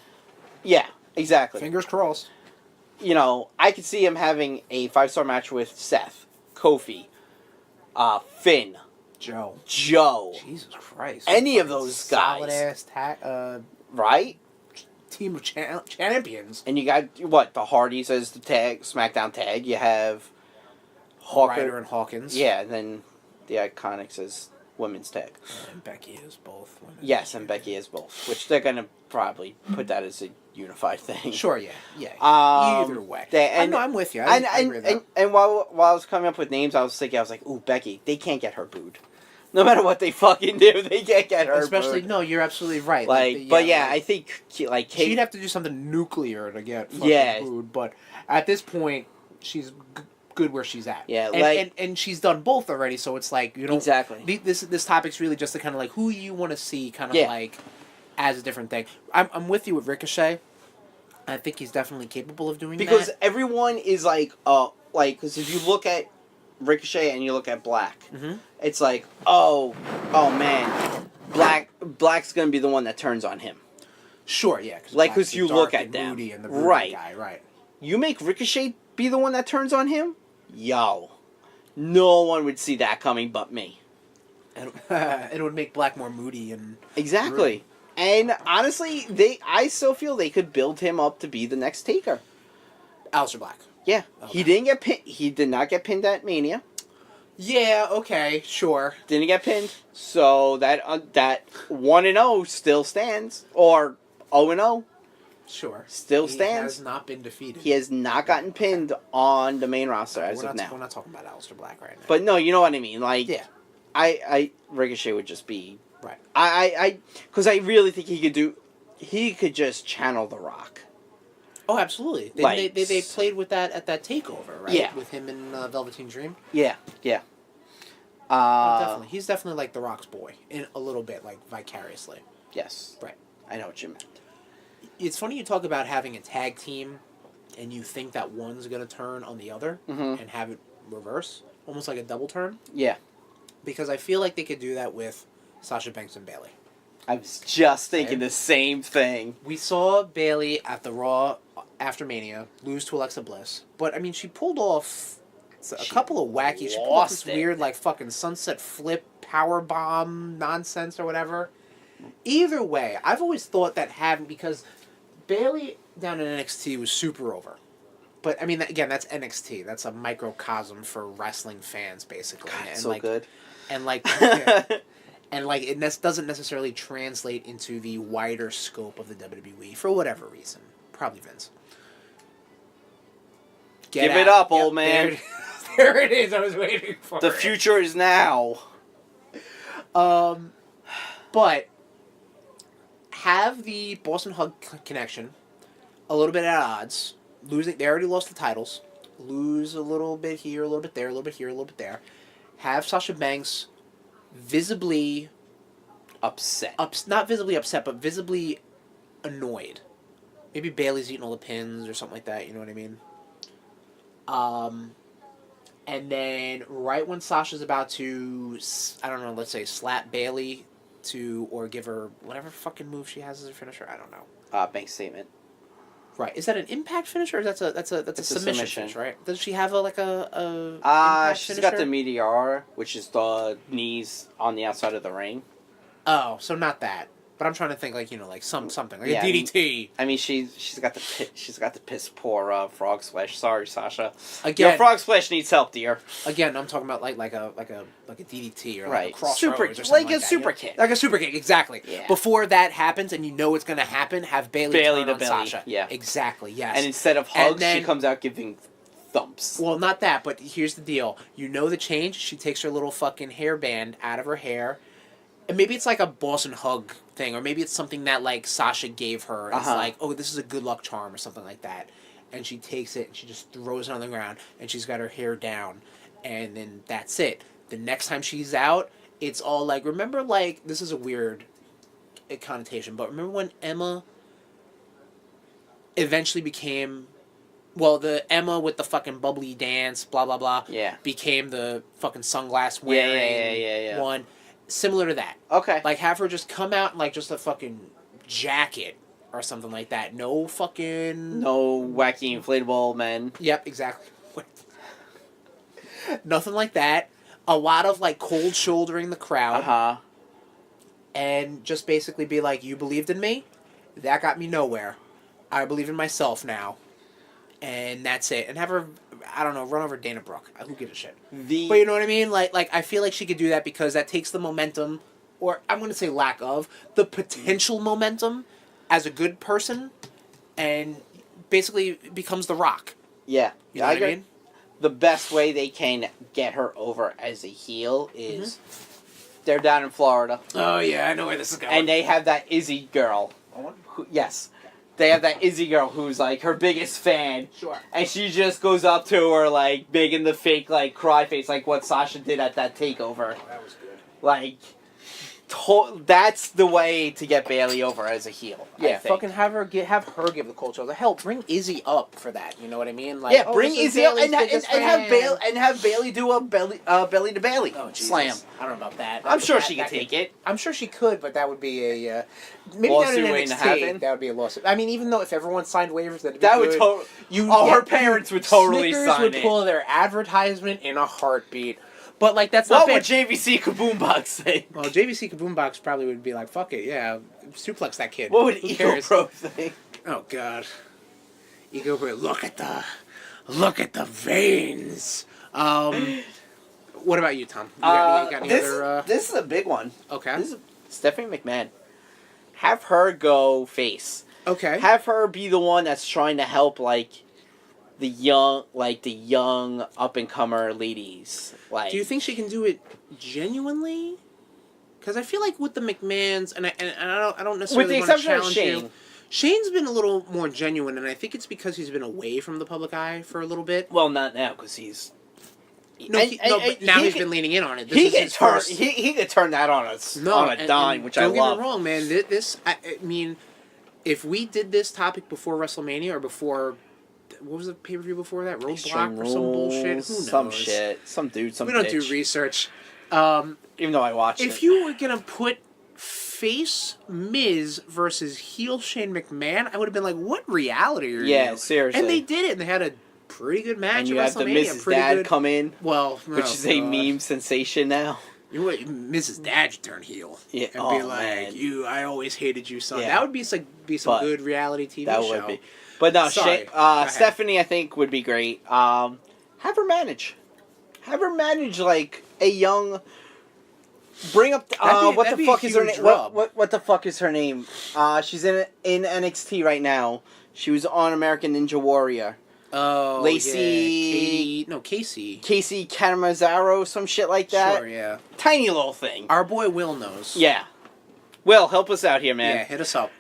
Yeah, exactly. Fingers crossed. I could see him having a 5-star match with Seth, Kofi, Finn, Joe. Jesus Christ. Any of those guys. Solid ass right? team of champions. And you got the Hardys as the SmackDown tag. You have Ryder and Hawkins. Yeah, and then the Iconics is women's tag. And Becky is both women. Yes, and Becky is both, which they're gonna probably put that as a unified thing. Sure, yeah. Either way. I'm with you. I agree with that. And while I was coming up with names, I was thinking, ooh, Becky, they can't get her booed. No matter what they fucking do, they can't get her Especially, booed. no, you're absolutely right. I think, like, Kate... She'd have to do something nuclear to get fucking booed, but at this point, she's good where she's at. Yeah, and she's done both already, so it's like, you know... Exactly. This topic's really just to kind of like, who you want to see kind of like, as a different thing. I'm with you with Ricochet. I think he's definitely capable of doing that. Because everyone is because if you look at Ricochet and you look at Black, it's like, oh man, Black's gonna be the one that turns on him. Sure, yeah. Because you look at them, and the right? Guy, right. You make Ricochet be the one that turns on him, yo, no one would see that coming but me. And it would make Black more moody and exactly. Rude. And honestly, I still feel they could build him up to be the next Taker. Aleister Black. Yeah, okay. He did not get pinned at Mania. Yeah. Okay. Sure. Didn't get pinned. So that 1-0 still stands, or 0-0. Sure. Still stands. He has not been defeated. He has not gotten pinned on the main roster as of now. We're not talking about Aleister Black right now. But no, you know what I mean. Like, yeah. I Ricochet would just be right. Because I really think he could just channel The Rock. Oh, absolutely. They played with that at that takeover, right? Yeah. With him in Velveteen Dream. Yeah. Definitely. He's definitely like The Rock's boy in a little bit, like vicariously. Yes. Right. I know what you meant. It's funny you talk about having a tag team, and you think that one's gonna turn on the other and have it reverse, almost like a double turn. Yeah. Because I feel like they could do that with Sasha Banks and Bayley. I was just thinking the same thing. We saw Bayley at the Raw after Mania lose to Alexa Bliss, but I mean, she pulled off a couple of wacky. She pulled off this weird, like, fucking sunset flip, power bomb nonsense or whatever. Either way, I've always thought that because Bayley down in NXT was super over. But I mean, again, that's NXT. That's a microcosm for wrestling fans, basically. God, and so like, good. And like. And, like, it doesn't necessarily translate into the wider scope of the WWE for whatever reason. Probably Vince. Give it up, old man. There it is. I was waiting for it. The future is now. But have the Boston Hug connection a little bit at odds. They already lost the titles. Lose a little bit here, a little bit there, a little bit here, a little bit there. Have Sasha Banks visibly upset. Not visibly upset, but visibly annoyed. Maybe Bayley's eating all the pins or something like that, you know what I mean? And then right when Sasha's about to, I don't know, let's say slap Bayley or give her whatever fucking move she has as a finisher, I don't know. Bank statement. Right. Is that an impact finisher or that's a submission finish, right? Does she have she's finisher? Got the Meteor, which is the knees on the outside of the ring. Oh, so not that. But I'm trying to think like something like a DDT. I mean she's got the piss poor frog splash. Sorry, Sasha. Again, your frog splash needs help, dear. Again, I'm talking about like a DDT or right. like a crossroads or something like a that, super kick. Like a super kick, exactly. Yeah. Before that happens and you know it's gonna happen, have Bayley turn on Sasha. Yeah. Exactly. Yes. And instead of hugs, she comes out giving thumps. Well, not that, but here's the deal. You know the change. She takes her little fucking hairband out of her hair. And maybe it's like a Boston Hug thing, or maybe it's something that like Sasha gave her. It's like, oh, this is a good luck charm or something like that. And she takes it and she just throws it on the ground and she's got her hair down. And then that's it. The next time she's out, it's all like, remember like, this is a weird connotation, but remember when Emma eventually became... Well, the Emma with the fucking bubbly dance, blah, blah, blah, became the fucking sunglass wearing one. Similar to that. Okay. Like, have her just come out in, like, just a fucking jacket or something like that. No fucking... No wacky inflatable men. Yep, exactly. Nothing like that. A lot of, like, cold shouldering the crowd. And just basically be like, you believed in me? That got me nowhere. I believe in myself now. And that's it. And have her I don't know, run over Dana Brooke. Who gives a shit? But The you know what I mean? Like I feel like she could do that because that takes the momentum, or I'm going to say lack of, the potential momentum as a good person, and basically becomes The Rock. yeah, You know what I agree. mean? The best way they can get her over as a heel is they're down in Florida, Oh yeah, I know where this is going. and they have that Izzy girl. Yes, they have that Izzy girl who's like her biggest fan, Sure. and she just goes up to her like making the fake like cry face, like what Sasha did at that takeover. That was good. Like, that's the way to get Bailey over as a heel. I Yeah, think. fucking have her give the culture. The hell, bring Izzy up for that. You know what I mean? Like, Yeah, bring this is Izzy up Bailey's and biggest have fan. Bailey do a belly to belly Oh, Jesus. slam. I don't know about that. I'm sure That- she could that take it. I'm sure she could, but that would be a maybe Lawsuit not in waiting to NXT. happen. That would be a lawsuit. I mean, even though if everyone signed waivers, that'd be That good. would totally. You, Oh, yeah, her parents would totally Snickers sign would it. pull their advertisement in a heartbeat. But like that's What not would bad. JVC Kaboombox say? Well, JVC Kaboombox probably would be like, "Fuck it, yeah, suplex that kid." What would Who cares? EcoPro say? Oh God, EcoPro, look at the veins. What about you, Tom? You got any this, other? this is a big one. Okay. This is Stephanie McMahon. Have her go face. Okay. Have her be the one that's trying to help the young up and comer ladies. Like, Do you think she can do it genuinely? Because I feel like with the McMahons, and I don't necessarily with the want to exception of challenge Shane? you. Shane's been a little more genuine, and I think it's because he's been away from the public eye for a little bit. Well, not now because he's. No, but now he's been leaning in on it. This He is could his turn. first- He could turn that on us No, on a dime, and which I don't love. get me wrong, man. I mean, if we did this topic before WrestleMania or before, what was the pay per view before that? Roadblock or some bullshit? Who knows? Some shit. Some dude. Some. We don't bitch. do research. Even though I watched it. If you were gonna put face Miz versus heel Shane McMahon, I would have been like, "What reality are you?" Yeah, seriously. And they did it, and they had a pretty good match. and you at have the WrestleMania. Mrs. Pretty Dad good. come in, Well, which oh, is a God. meme sensation now. You know what? Mrs. Dad should turn heel. Yeah, And oh, be like, man. I always hated you, son. Yeah. That would be some But good reality TV That show. would be. But no, Sorry. Go ahead. Stephanie, I think, would be great. Have her manage. Have her manage like a young. Bring up. What that'd the be fuck a is her huge name? rub. What the fuck is her name? She's in NXT right now. She was on American Ninja Warrior. Oh, Lacey- yeah. Casey. Casey Catanzaro, some shit like that. Sure, yeah. Tiny little thing. Our boy Will knows. Yeah. Will, help us out here, Yeah, man. hit us up.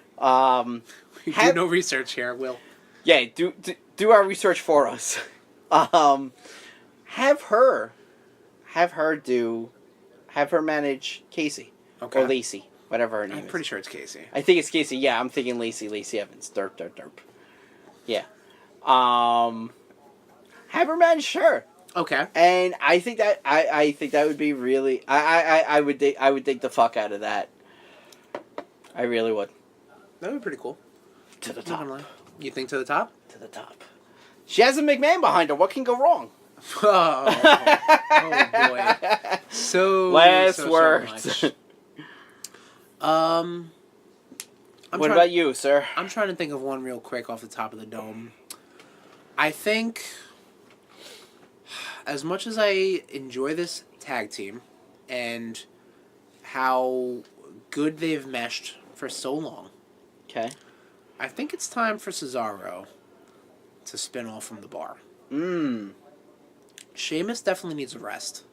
We Have- do no research here, Will. Yeah, do our research for us. Have her manage Casey Okay. or Lacey, whatever her name I'm is. pretty sure it's Casey. I think it's Casey. Yeah, I'm thinking Lacey Evans. Derp. Yeah. Have her manage her, Okay. and I think that would be really. I would dig the fuck out of that. I really would. That would be pretty cool. To the Not gonna top. lie. You think to the top? To the top. She has a McMahon behind her. What can go wrong? Oh boy. So Last so words. much. What about you, sir? I'm trying to think of one real quick off the top of the dome. I think, as much as I enjoy this tag team and how good they've meshed for so long, Okay. I think it's time for Cesaro to spin off from the bar. Sheamus definitely needs a rest,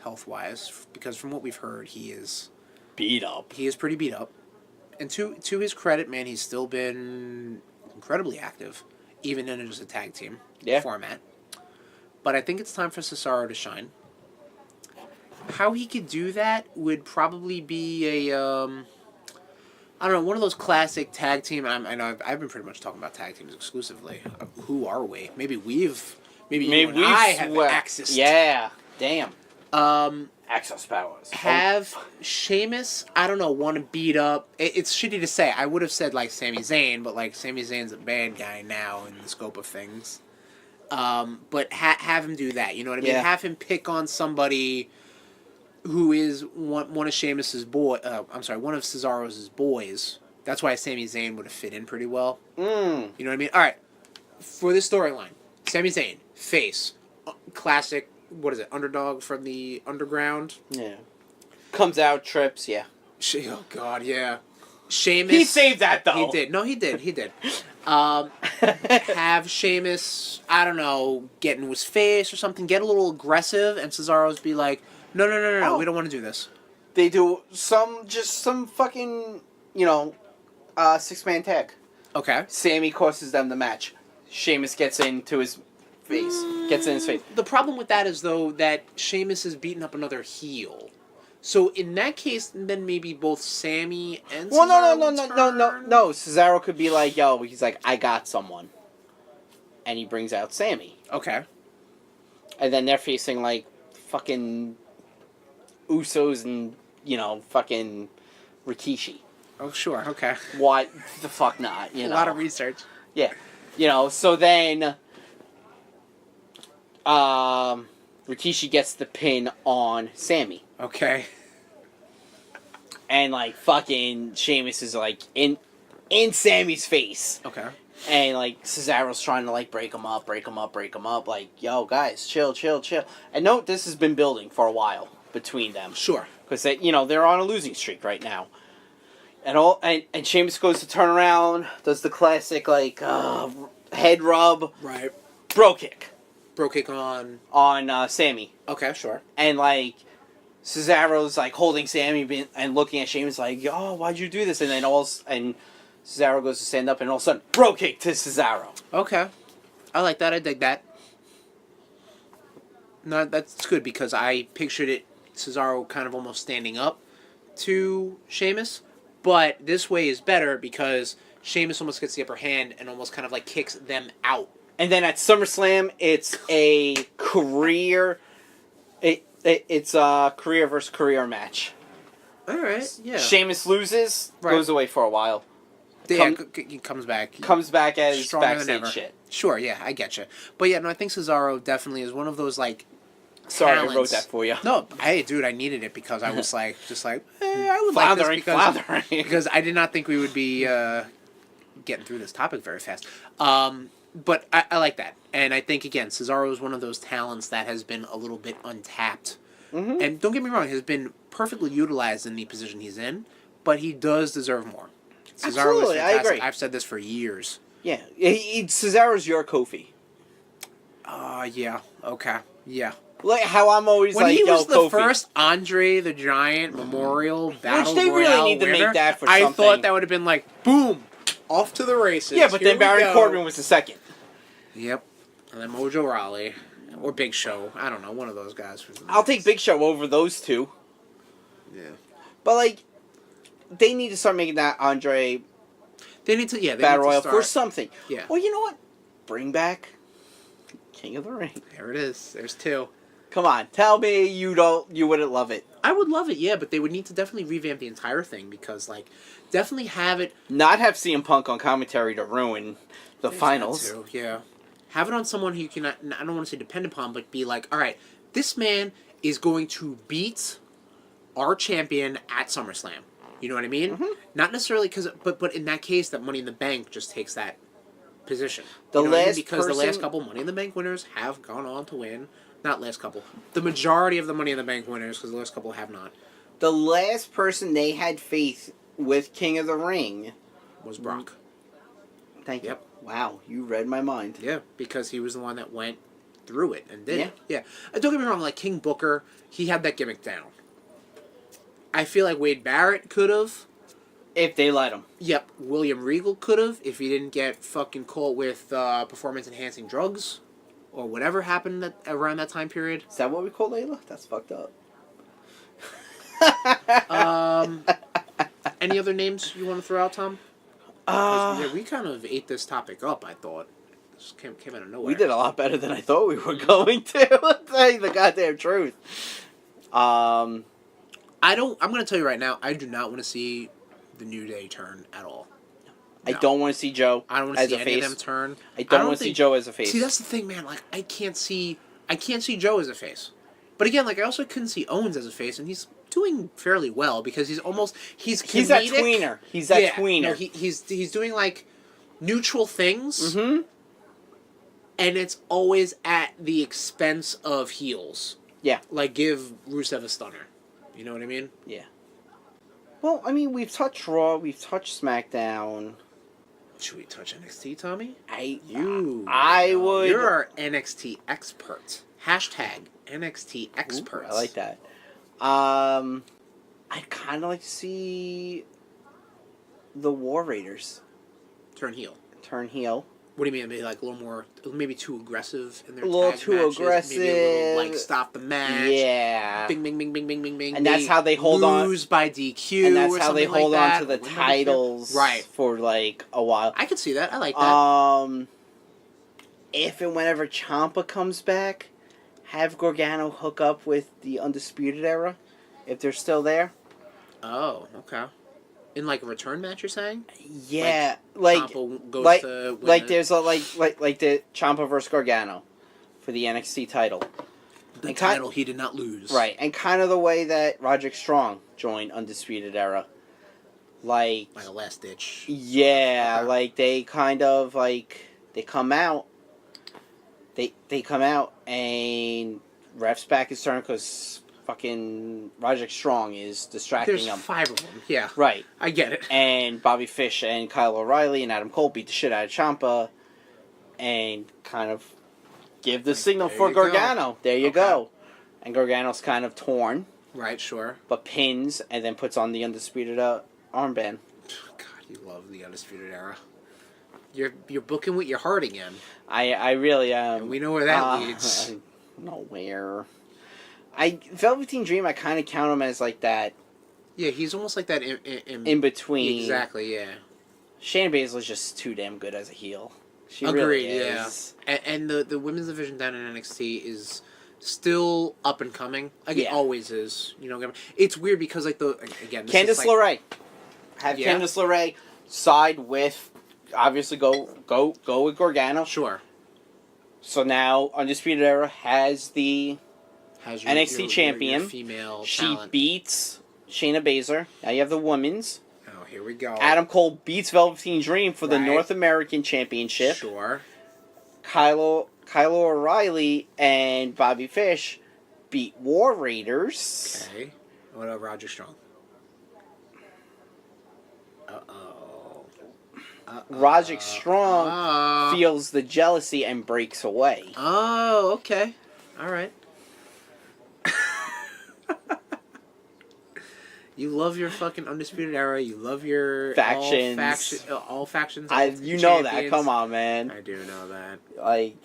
health-wise, because from what we've heard, he is Beat up. pretty beat up. And to his credit, man, he's still been incredibly active, even in just a tag team format. But I think it's time for Cesaro to shine. How he could do that would probably be a, I don't know, one of those classic tag team. I know I've been pretty much talking about tag teams exclusively. Who are we? Maybe you and I have access. Yeah. Damn. Access powers. Have Sheamus, I don't know, want to beat up. It's shitty to say. I would have said like Sami Zayn, but like Sami Zayn's a bad guy now in the scope of things. But have him do that. You know what I mean? Yeah. Have him pick on somebody who is one of Sheamus's one of Cesaro's boys. That's why Sami Zayn would have fit in pretty well. You know what I mean? All right. For this storyline, Sami Zayn, face, classic. What is it? Underdog from the underground. Yeah. Comes out, trips, yeah. Oh God, yeah. Sheamus. He saved that, though. He did. No, he did. He did. Have Sheamus, I don't know, get into his face or something, get a little aggressive, and Cesaro's be like, no, Oh. we don't want to do this. They do some fucking, 6-man tag. Okay. Sammy costs them the match. Sheamus gets into his face. Gets in his face. The problem with that is, though, that Sheamus is beating up another heel. So in that case, then maybe both Sammy and Well, Cesaro no. Cesaro could be like, he's like, I got someone. And he brings out Sammy. Okay. And then they're facing, like, fucking Usos and, fucking Rikishi. Oh, sure. Okay. Why the fuck not, A lot of research. Yeah. So then Rikishi gets the pin on Sammy. Okay. And, like, fucking Sheamus is, like, in Sammy's face. Okay. And, like, Cesaro's trying to, like, break him up. Like, yo, guys, chill. And note, this has been building for a while between them. Sure. Because, they're on a losing streak right now. And Sheamus goes to turn around, does the classic, like, head rub. Right. Bro kick. Bro kick on Sammy. Okay, sure. And, like, Cesaro's, like, holding Sammy and looking at Sheamus like, oh, why'd you do this? And then Cesaro goes to stand up, and all of a sudden, bro kick to Cesaro. Okay. I like that. I dig that. No, that's good, because I pictured it, Cesaro kind of almost standing up to Sheamus. But this way is better, because Sheamus almost gets the upper hand and almost kind of, like, kicks them out. And then at SummerSlam, it's a career... It's a career versus career match. All right, yeah. Sheamus loses, Right. goes away for a while. Yeah, he comes back. Comes back as Stronger than backstage ever. shit. Sure, yeah, I get you. But yeah, no, I think Cesaro definitely is one of those, like, Sorry, talents. I wrote that for you. No, hey, dude, I needed it because I was I would like this Floundering. because I did not think we would be getting through this topic very fast. But I like that, and I think again, Cesaro is one of those talents that has been a little bit untapped, and don't get me wrong, has been perfectly utilized in the position he's in, but he does deserve more. Cesaro Absolutely, is I fantastic. agree. I've said this for years. Yeah, Cesaro's your Kofi. Yeah, okay, yeah. Like how I'm always When like, he was the Kofi. first Andre the Giant Memorial Battle they really Royale need to make winner, that for I something. thought that would have been like, boom, off to the races. Yeah, but Here then we Baron go. Corbin was the second. Yep. And then Mojo Rawley. Or Big Show. I don't know. One of those guys. I'll take Big Show over those two. Yeah. But, like, they need to start making that Andre They need to, yeah. They Battle need to Royal start. for something. Yeah. Well, you know what? Bring back King of the Ring. There it is. There's two. Come on, tell me you wouldn't love it. I would love it, yeah, but they would need to definitely revamp the entire thing because, like, definitely have it. Not have CM Punk on commentary to ruin the There's finals. that too, yeah. Have it on someone who you can, I don't want to say depend upon, but be like, all right, this man is going to beat our champion at SummerSlam. You know what I mean? Mm-hmm. Not necessarily but in that case, that Money in the Bank just takes that position. The You know what I mean? last because the last person- couple Money in the Bank winners have gone on to win. Not last couple. The majority of the Money in the Bank winners, because the last couple have not, The last person they had faith with King of the Ring was Brock. Thank you. Yep. Wow, you read my mind. Yeah, because he was the one that went through it and did Yeah. it. Yeah. Don't get me wrong, like King Booker, he had that gimmick down. I feel like Wade Barrett could have. If they let him. Yep, William Regal could have if he didn't get fucking caught with performance-enhancing drugs or whatever happened around that time period. Is that what we call Layla? That's fucked up. Any other names you want to throw out, Tom? 'Cause we kind of ate this topic up, I thought. This came out of nowhere. We did a lot better than I thought we were going to. I'll tell you the goddamn truth. I'm going to tell you right now, I do not want to see the New Day turn at all. I No. don't want to see Joe I don't want to as see a any face. of them turn. I don't want to see Joe as a face. See, that's the thing, man. Like, I can't see Joe as a face. But again, like, I also couldn't see Owens as a face, and he's doing fairly well because he's He's that tweener. He's that tweener. No, he's doing like neutral things. Mm-hmm. And it's always at the expense of heels. Yeah. Like, give Rusev a stunner. You know what I mean? Yeah. Well, I mean, we've touched Raw, we've touched SmackDown. Should we touch NXT, Tommy? I would. You're our NXT expert. Hashtag NXT experts. Ooh, I like that. I'd kind of like to see the War Raiders Turn heel. turn heel. What do you mean? Maybe like a little more, maybe too aggressive in their A little tag too matches? aggressive. Maybe a little like stop the match. Yeah. Bing, bing, bing, bing, bing, bing, bing. And that's how they hold on. Lose by DQ. And that's or how they something hold like on that. to the Win by DQ. titles Right. for like a while. I could see that. I like that. If and whenever Ciampa comes back, have Gargano hook up with the Undisputed Era, if they're still there. Oh, okay. In like a return match, you're saying? Yeah, like Ciampa goes like to win like it. there's a like the Ciampa versus Gargano for the NXT title. The and title he did not lose. Right, and kind of the way that Roderick Strong joined Undisputed Era. Like a last ditch. Yeah, Okay. like they kind of like they come out. They come out and refs back his turn because fucking Roderick Strong is distracting There's him. 5 of them. Yeah. Right. I get it. And Bobby Fish and Kyle O'Reilly and Adam Cole beat the shit out of Ciampa and kind of give the signal there for you go. Gargano. There you Okay. go. And Gargano's kind of torn, Right, sure. but pins and then puts on the Undisputed armband. God, you love the Undisputed Era. You're booking with your heart again. I really am. And we know where that leads. Nowhere. Velveteen Dream, I kind of count him as like that Yeah, he's almost like that in between. Exactly, yeah. Shayna Baszler's just too damn good as a heel. She Agreed, really yeah. is. And the women's division down in NXT is still up and coming. Like it Yeah. always is. You know, it's weird because like again, this Candice is like, LeRae. Have Yeah. Candice LeRae side with, obviously go with Gargano. Sure. So now Undisputed Era has the Has NXT champion. your female she talent. beats Shayna Baszler. Now you have the women's. Oh, here we go. Adam Cole beats Velveteen Dream for the Right. North American Championship. Sure. Kylo O'Reilly and Bobby Fish beat War Raiders. Okay. What about Roger Strong? Uh-oh. Roderick Strong feels the jealousy and breaks away. Oh, okay. All right. You love your fucking Undisputed Era. You love your Factions. all factions. You know that. champions. Come on, man. I do know that. Like,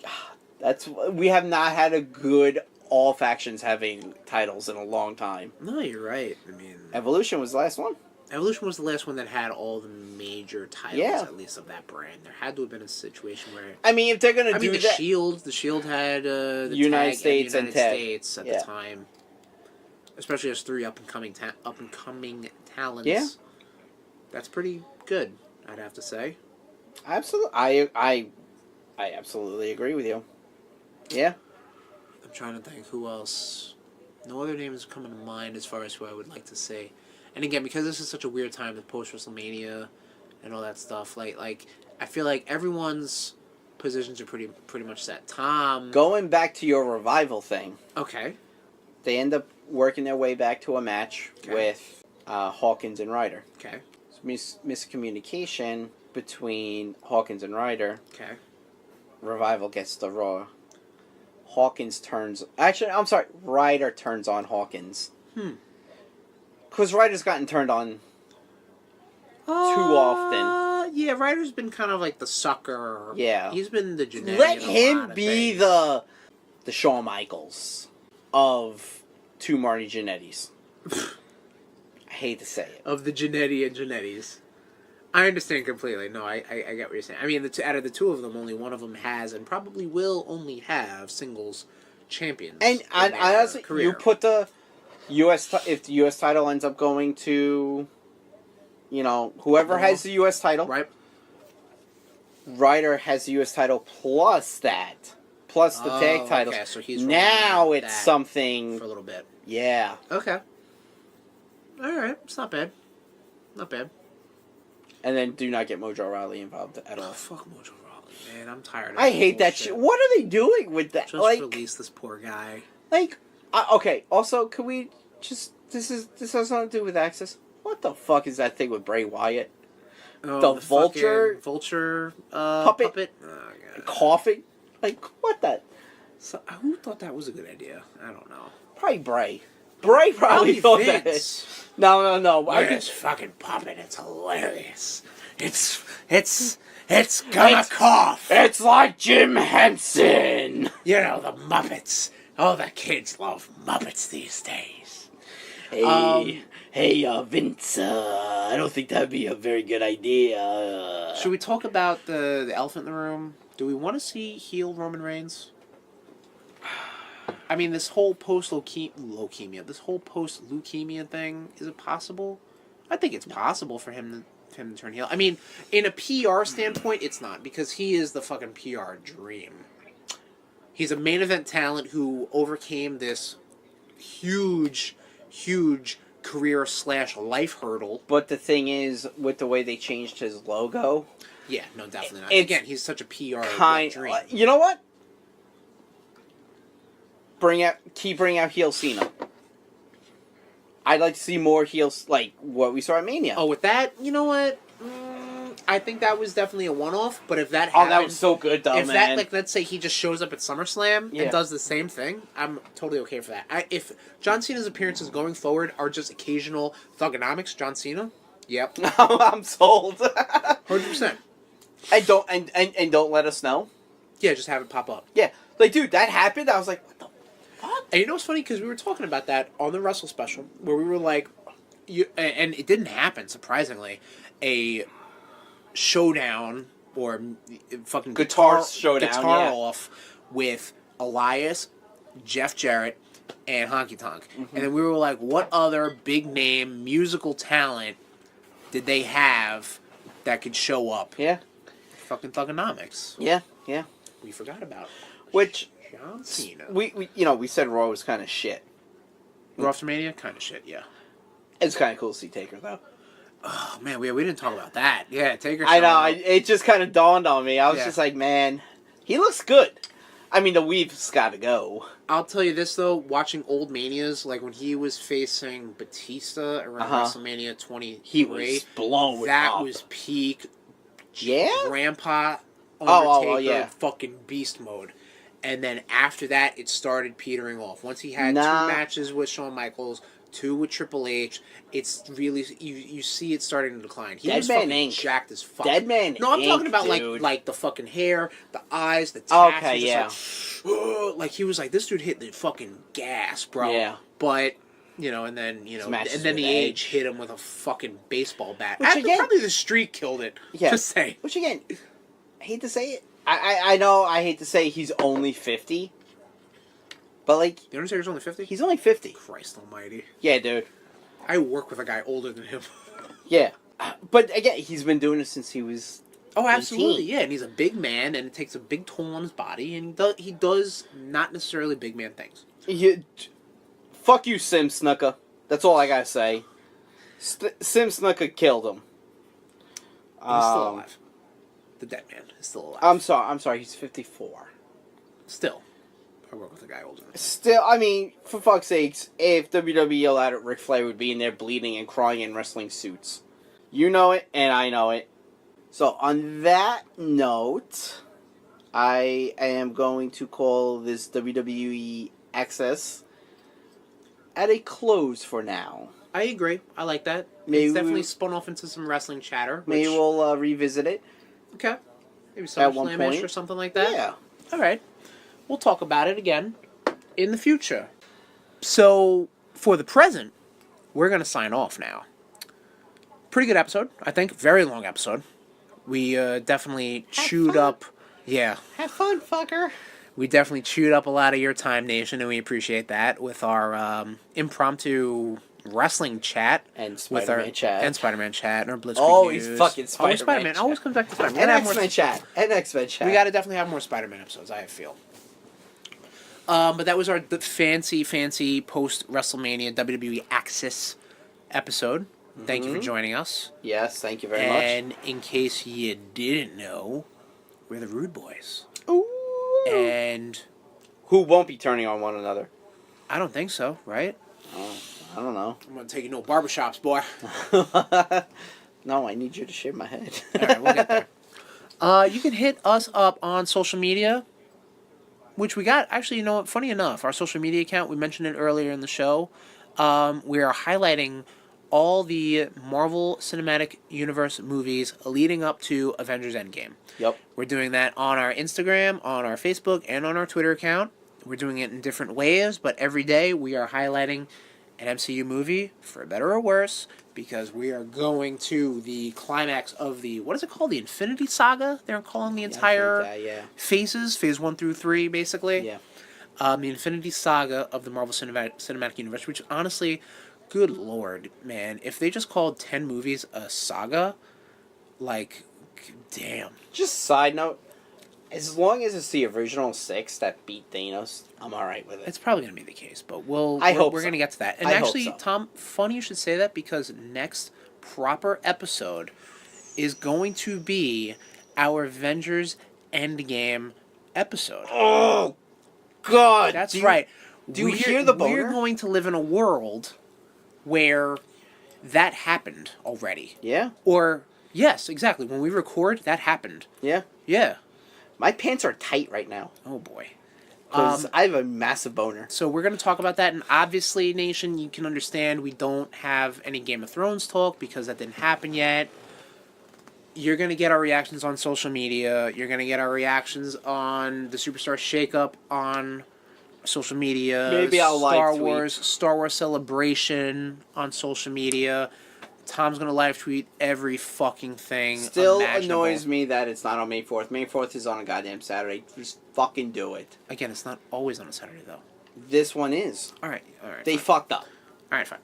we have not had a good all factions having titles in a long time. No, you're right. I mean, Evolution was the last one. Evolution was the last one that had all the major titles, Yeah. at least of that brand. There had to have been a situation where. I mean, if they're gonna do the that, Shield had the United tag States and and United tag. States at Yeah. the time. Especially as 3 up and coming talents. Yeah. That's pretty good, I'd have to say. absolutely, I absolutely agree with you. Yeah. I'm trying to think who else. No other names coming to mind as far as who I would like to say. And again, because this is such a weird time with post WrestleMania and all that stuff, like I feel like everyone's positions are pretty much set. Tom. Going back to your revival thing, Okay. they end up working their way back to a match Okay. with Hawkins and Ryder. Okay. Miscommunication between Hawkins and Ryder. Okay. Revival gets the Raw. Hawkins turns... Actually, I'm sorry. Ryder turns on Hawkins. Because Ryder's gotten turned on too often. Yeah, Ryder's been kind of like the sucker. Yeah. He's been the generic. Let him be the Shawn Michaels of two Marty Jannetty's. I hate to say it. of the Jannetty and Jannetty's. I understand completely. No, I get what you're saying. I mean, out of the two of them, only one of them has and probably will only have singles champions. And in I their honestly, career. you put the if the U.S. title ends up going to, whoever has the U.S. title, right. Ryder has the U.S. title plus the tag titles. Okay, so he's Now running it's that something. for a little bit. Yeah. Okay. All right, it's not bad. Not bad. And then do not get Mojo Rawley involved at Oh, all. fuck Mojo Rawley. Man, I'm tired of I this hate that bullshit. shit. What are they doing with that? Just like, release this poor guy. Okay. Also, can we just? This has nothing to do with Axis. What the fuck is that thing with Bray Wyatt? Oh, The vulture- vulture puppet? Oh, God. Coughing? Like, what the? So, who thought that was a good idea? I don't know. Probably Bray. Bray probably thought Vince. that. No. Look at this fucking puppet. It's hilarious. It's gonna cough. It's like Jim Henson. You know, the Muppets. Oh, the kids love Muppets these days. Hey, Vince. I don't think that'd be a very good idea. Should we talk about the elephant in the room? Do we want to see heel Roman Reigns? I mean, this whole post-leukemia, this whole post-leukemia thing, is it possible? I think it's possible for him to turn heel. I mean, in a PR standpoint, it's not, because he is the fucking PR dream. He's a main event talent who overcame this huge career/life hurdle. But the thing is, with the way they changed his logo, Yeah, no, definitely not. It's Again, he's such a PR dream. You know what? Keep bringing out heel Cena. I'd like to see more heels like what we saw at Mania. Oh, with that, you know what? I think that was definitely a one-off. But if that happened, that was so good, though, if man. that, like, let's say he just shows up at SummerSlam Yeah. and does the same thing, I'm totally okay for that. If John Cena's appearances going forward are just occasional thugonomics, John Cena, yep, I'm sold. 100%. and don't let us know. Yeah, just have it pop up. Yeah, like, dude, that happened. I was like, what the fuck? And you know what's funny? Because we were talking about that on the Wrestle special, where we were like, and it didn't happen, surprisingly, a showdown or fucking Guitar showdown, guitar yeah. off with Elias, Jeff Jarrett, and Honky Tonk. And then we were like, what other big name musical talent did they have that could show up? Yeah, Fucking thugonomics. yeah. We forgot about Which John Cena. we said Raw was kind of shit. Raw after Mania? Kind of shit, yeah. It's kind of cool to see Taker though. Oh, man, we didn't talk about that. Yeah, Taker. I know. showing up. It just kind of dawned on me. I was Yeah. just like, man, he looks good. I mean, the weave's got to go. I'll tell you this, though, watching old Manias, like when he was facing Batista around WrestleMania 23, He was blown that up. was peak Yeah? Grandpa Oh, Undertaker yeah. fucking beast mode. And then after that, it started petering off. Once he had Nah. 2 matches with Shawn Michaels, 2 with Triple H, it's really, you see it starting to decline. He Dead was Man fucking Inc. jacked as fuck. Dead Man No, I'm talking Inc., about dude. like the fucking hair, the eyes, the tats. Okay, He yeah. was just like he was like, this dude hit the fucking gas, bro. Yeah. But, and then, His matches and then with the age Edge. hit him with a fucking baseball bat. Which again- Probably the streak killed it. Yeah. Just say. Which again, I hate to say it. I know I hate to say he's only 50. But like, The Undertaker's only 50? he's only 50. Christ almighty. Yeah, dude. I work with a guy older than him. Yeah. But again, he's been doing it since he was Oh, absolutely, 18. yeah. And he's a big man, and it takes a big toll on his body, and he does not necessarily big man things. Fuck you, Sim Snuka. That's all I gotta say. Sim Snuka killed him. He's still alive. The dead man is still alive. I'm sorry, he's 54. Still. I work with a guy older than him. Still, I mean, for fuck's sakes, if WWE allowed it, Ric Flair would be in there bleeding and crying in wrestling suits. You know it, and I know it. So, on that note, I am going to call this WWE AXIS at a close for now. I agree. I like that. Maybe It's definitely we- spun off into some wrestling chatter. Maybe which, we'll revisit it. Okay. Maybe At one SummerSlam-ish point. or something like that. Yeah. All right. We'll talk about it again in the future. So, for the present, we're going to sign off now. Pretty good episode, I think. Very long episode. We definitely chewed up... Yeah. Have fun, fucker. We definitely chewed up a lot of your time, Nation, and we appreciate that with our impromptu wrestling chat. And with Spider-Man our, chat. And Spider-Man chat and our Blitzkrieg Always news. fucking Always Spider-Man Spider-Man. chat. Always comes back to Spider-Man. And Gotta have more- X-Men chat. And X-Men chat. We got to definitely have more Spider-Man episodes, I feel. But that was the fancy post-WrestleMania WWE AXIS episode. Thank you for joining us. Yes, thank you very much. And in case you didn't know, we're the Rude Boys. Ooh. And Who won't be turning on one another? I don't think so, right? I don't know. I'm going to take you to no barbershops, boy. No, I need you to shave my head. All right, we'll get there. You can hit us up on social media, which we got. Actually, you know what? Funny enough, our social media account, we mentioned it earlier in the show. We are highlighting all the Marvel Cinematic Universe movies leading up to Avengers Endgame. Yep. We're doing that on our Instagram, on our Facebook, and on our Twitter account. We're doing it in different ways, but every day we are highlighting an MCU movie, for better or worse, because we are going to the climax of the, what is it called? The Infinity Saga? They're calling the entire phases, phase 1 through 3, basically. Yeah. The Infinity Saga of the Marvel Cinematic Universe, which honestly, good lord, man, if they just called 10 movies a saga, like, damn. Just side note, as long as it's the original 6 that beat Thanos, I'm alright with it. It's probably going to be the case, but we're going to get to that. And I actually, hope so. Tom, funny you should say that, because next proper episode is going to be our Avengers Endgame episode. Oh, God. That's right. Do you hear the boner? We're going to live in a world where that happened already. Yeah? Or, yes, exactly. When we record, that happened. Yeah. Yeah. My pants are tight right now. Oh, boy. Because I have a massive boner. So we're going to talk about that, and obviously, Nation, you can understand we don't have any Game of Thrones talk because that didn't happen yet. You're going to get our reactions on social media. You're going to get our reactions on the Superstar Shakeup on social media. Maybe I'll live tweet. Star Wars Celebration on social media. Tom's going to live tweet every fucking thing. Still imaginable. annoys me that it's not on May 4th. May 4th is on a goddamn Saturday. Just fucking do it. Again, it's not always on a Saturday, though. This one is. All right. They fine. fucked up. All right, fine.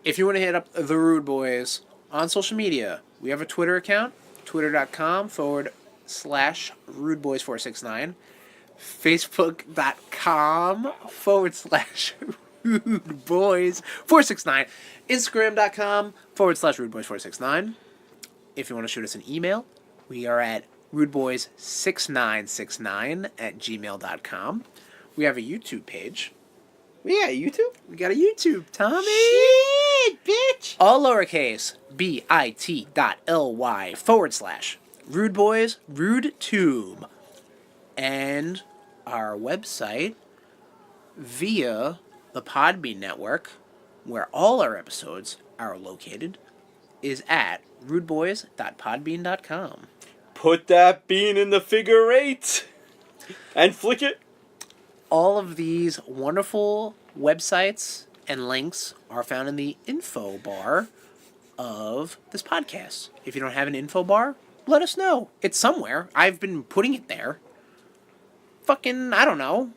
If you want to hit up the Rude Boys on social media, we have a Twitter account, twitter.com/RudeBoys469, Facebook.com/RudeBoys469, Instagram.com/RudeBoys469. If you want to shoot us an email, we are at rudeboys6969@gmail.com. We have a YouTube page. Yeah, YouTube? We got a YouTube, Tommy. Shit, bitch. All lowercase, bit.ly/Rude Boys, RudeTube. And our website via the Podbean network, where all our episodes are located, is at rudeboys.podbean.com. Put that bean in the figure 8 and flick it. All of these wonderful websites and links are found in the info bar of this podcast. If you don't have an info bar, let us know. It's somewhere. I've been putting it there. Fucking, I don't know.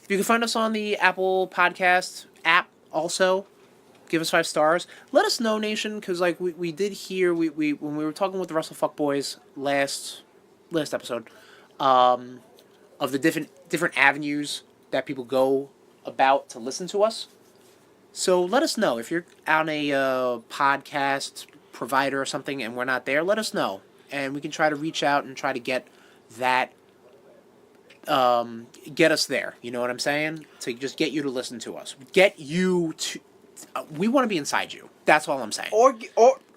You can find us on the Apple Podcast app also. Give us 5 stars. Let us know, Nation, because like we did hear we when we were talking with the Russell Fuckboys last episode, of the different avenues that people go about to listen to us. So let us know if you're on a podcast provider or something and we're not there. Let us know, and we can try to reach out and try to get that. Get us there. You know what I'm saying? To just get you to listen to us. Get you to. We want to be inside you. That's all I'm saying. Or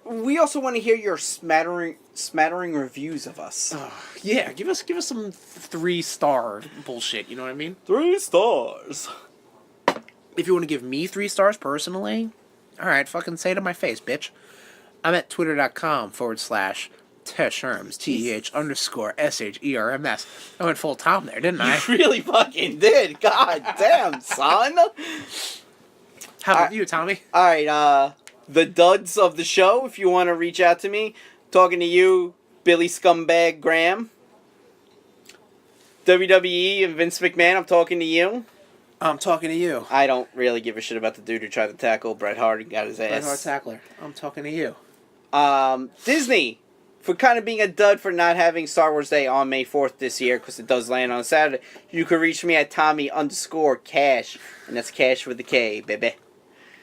we also want to hear your smattering reviews of us. Yeah, give us some 3-star bullshit. You know what I mean? 3 stars. If you want to give me 3 stars personally, all right, fucking say it to my face, bitch. I'm at twitter.com/Sherms, TEH_SHERMS. I went full Tom there, didn't I? You really fucking did. God damn, son. How about you, Tommy? All right, the duds of the show, if you want to reach out to me. Talking to you, Billy Scumbag Graham. WWE and Vince McMahon, I'm talking to you. I'm talking to you. I don't really give a shit about the dude who tried to tackle Bret Hart and got his ass. Bret Hart tackler. I'm talking to you. Disney, for kind of being a dud for not having Star Wars Day on May 4th this year, because it does land on Saturday, you can reach me at Tommy_Cash, and that's Cash with a K, baby.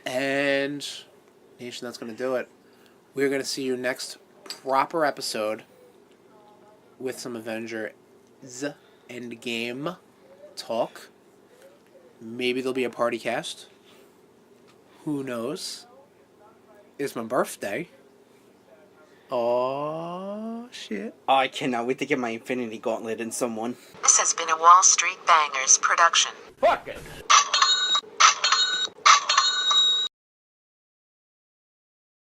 And, Nation, that's going to do it. We're going to see you next proper episode with some Avengers Endgame talk. Maybe there'll be a party cast. Who knows? It's my birthday. Oh shit. I cannot wait to get my Infinity Gauntlet in someone. This has been a Wall Street Bangers production. Fuck it.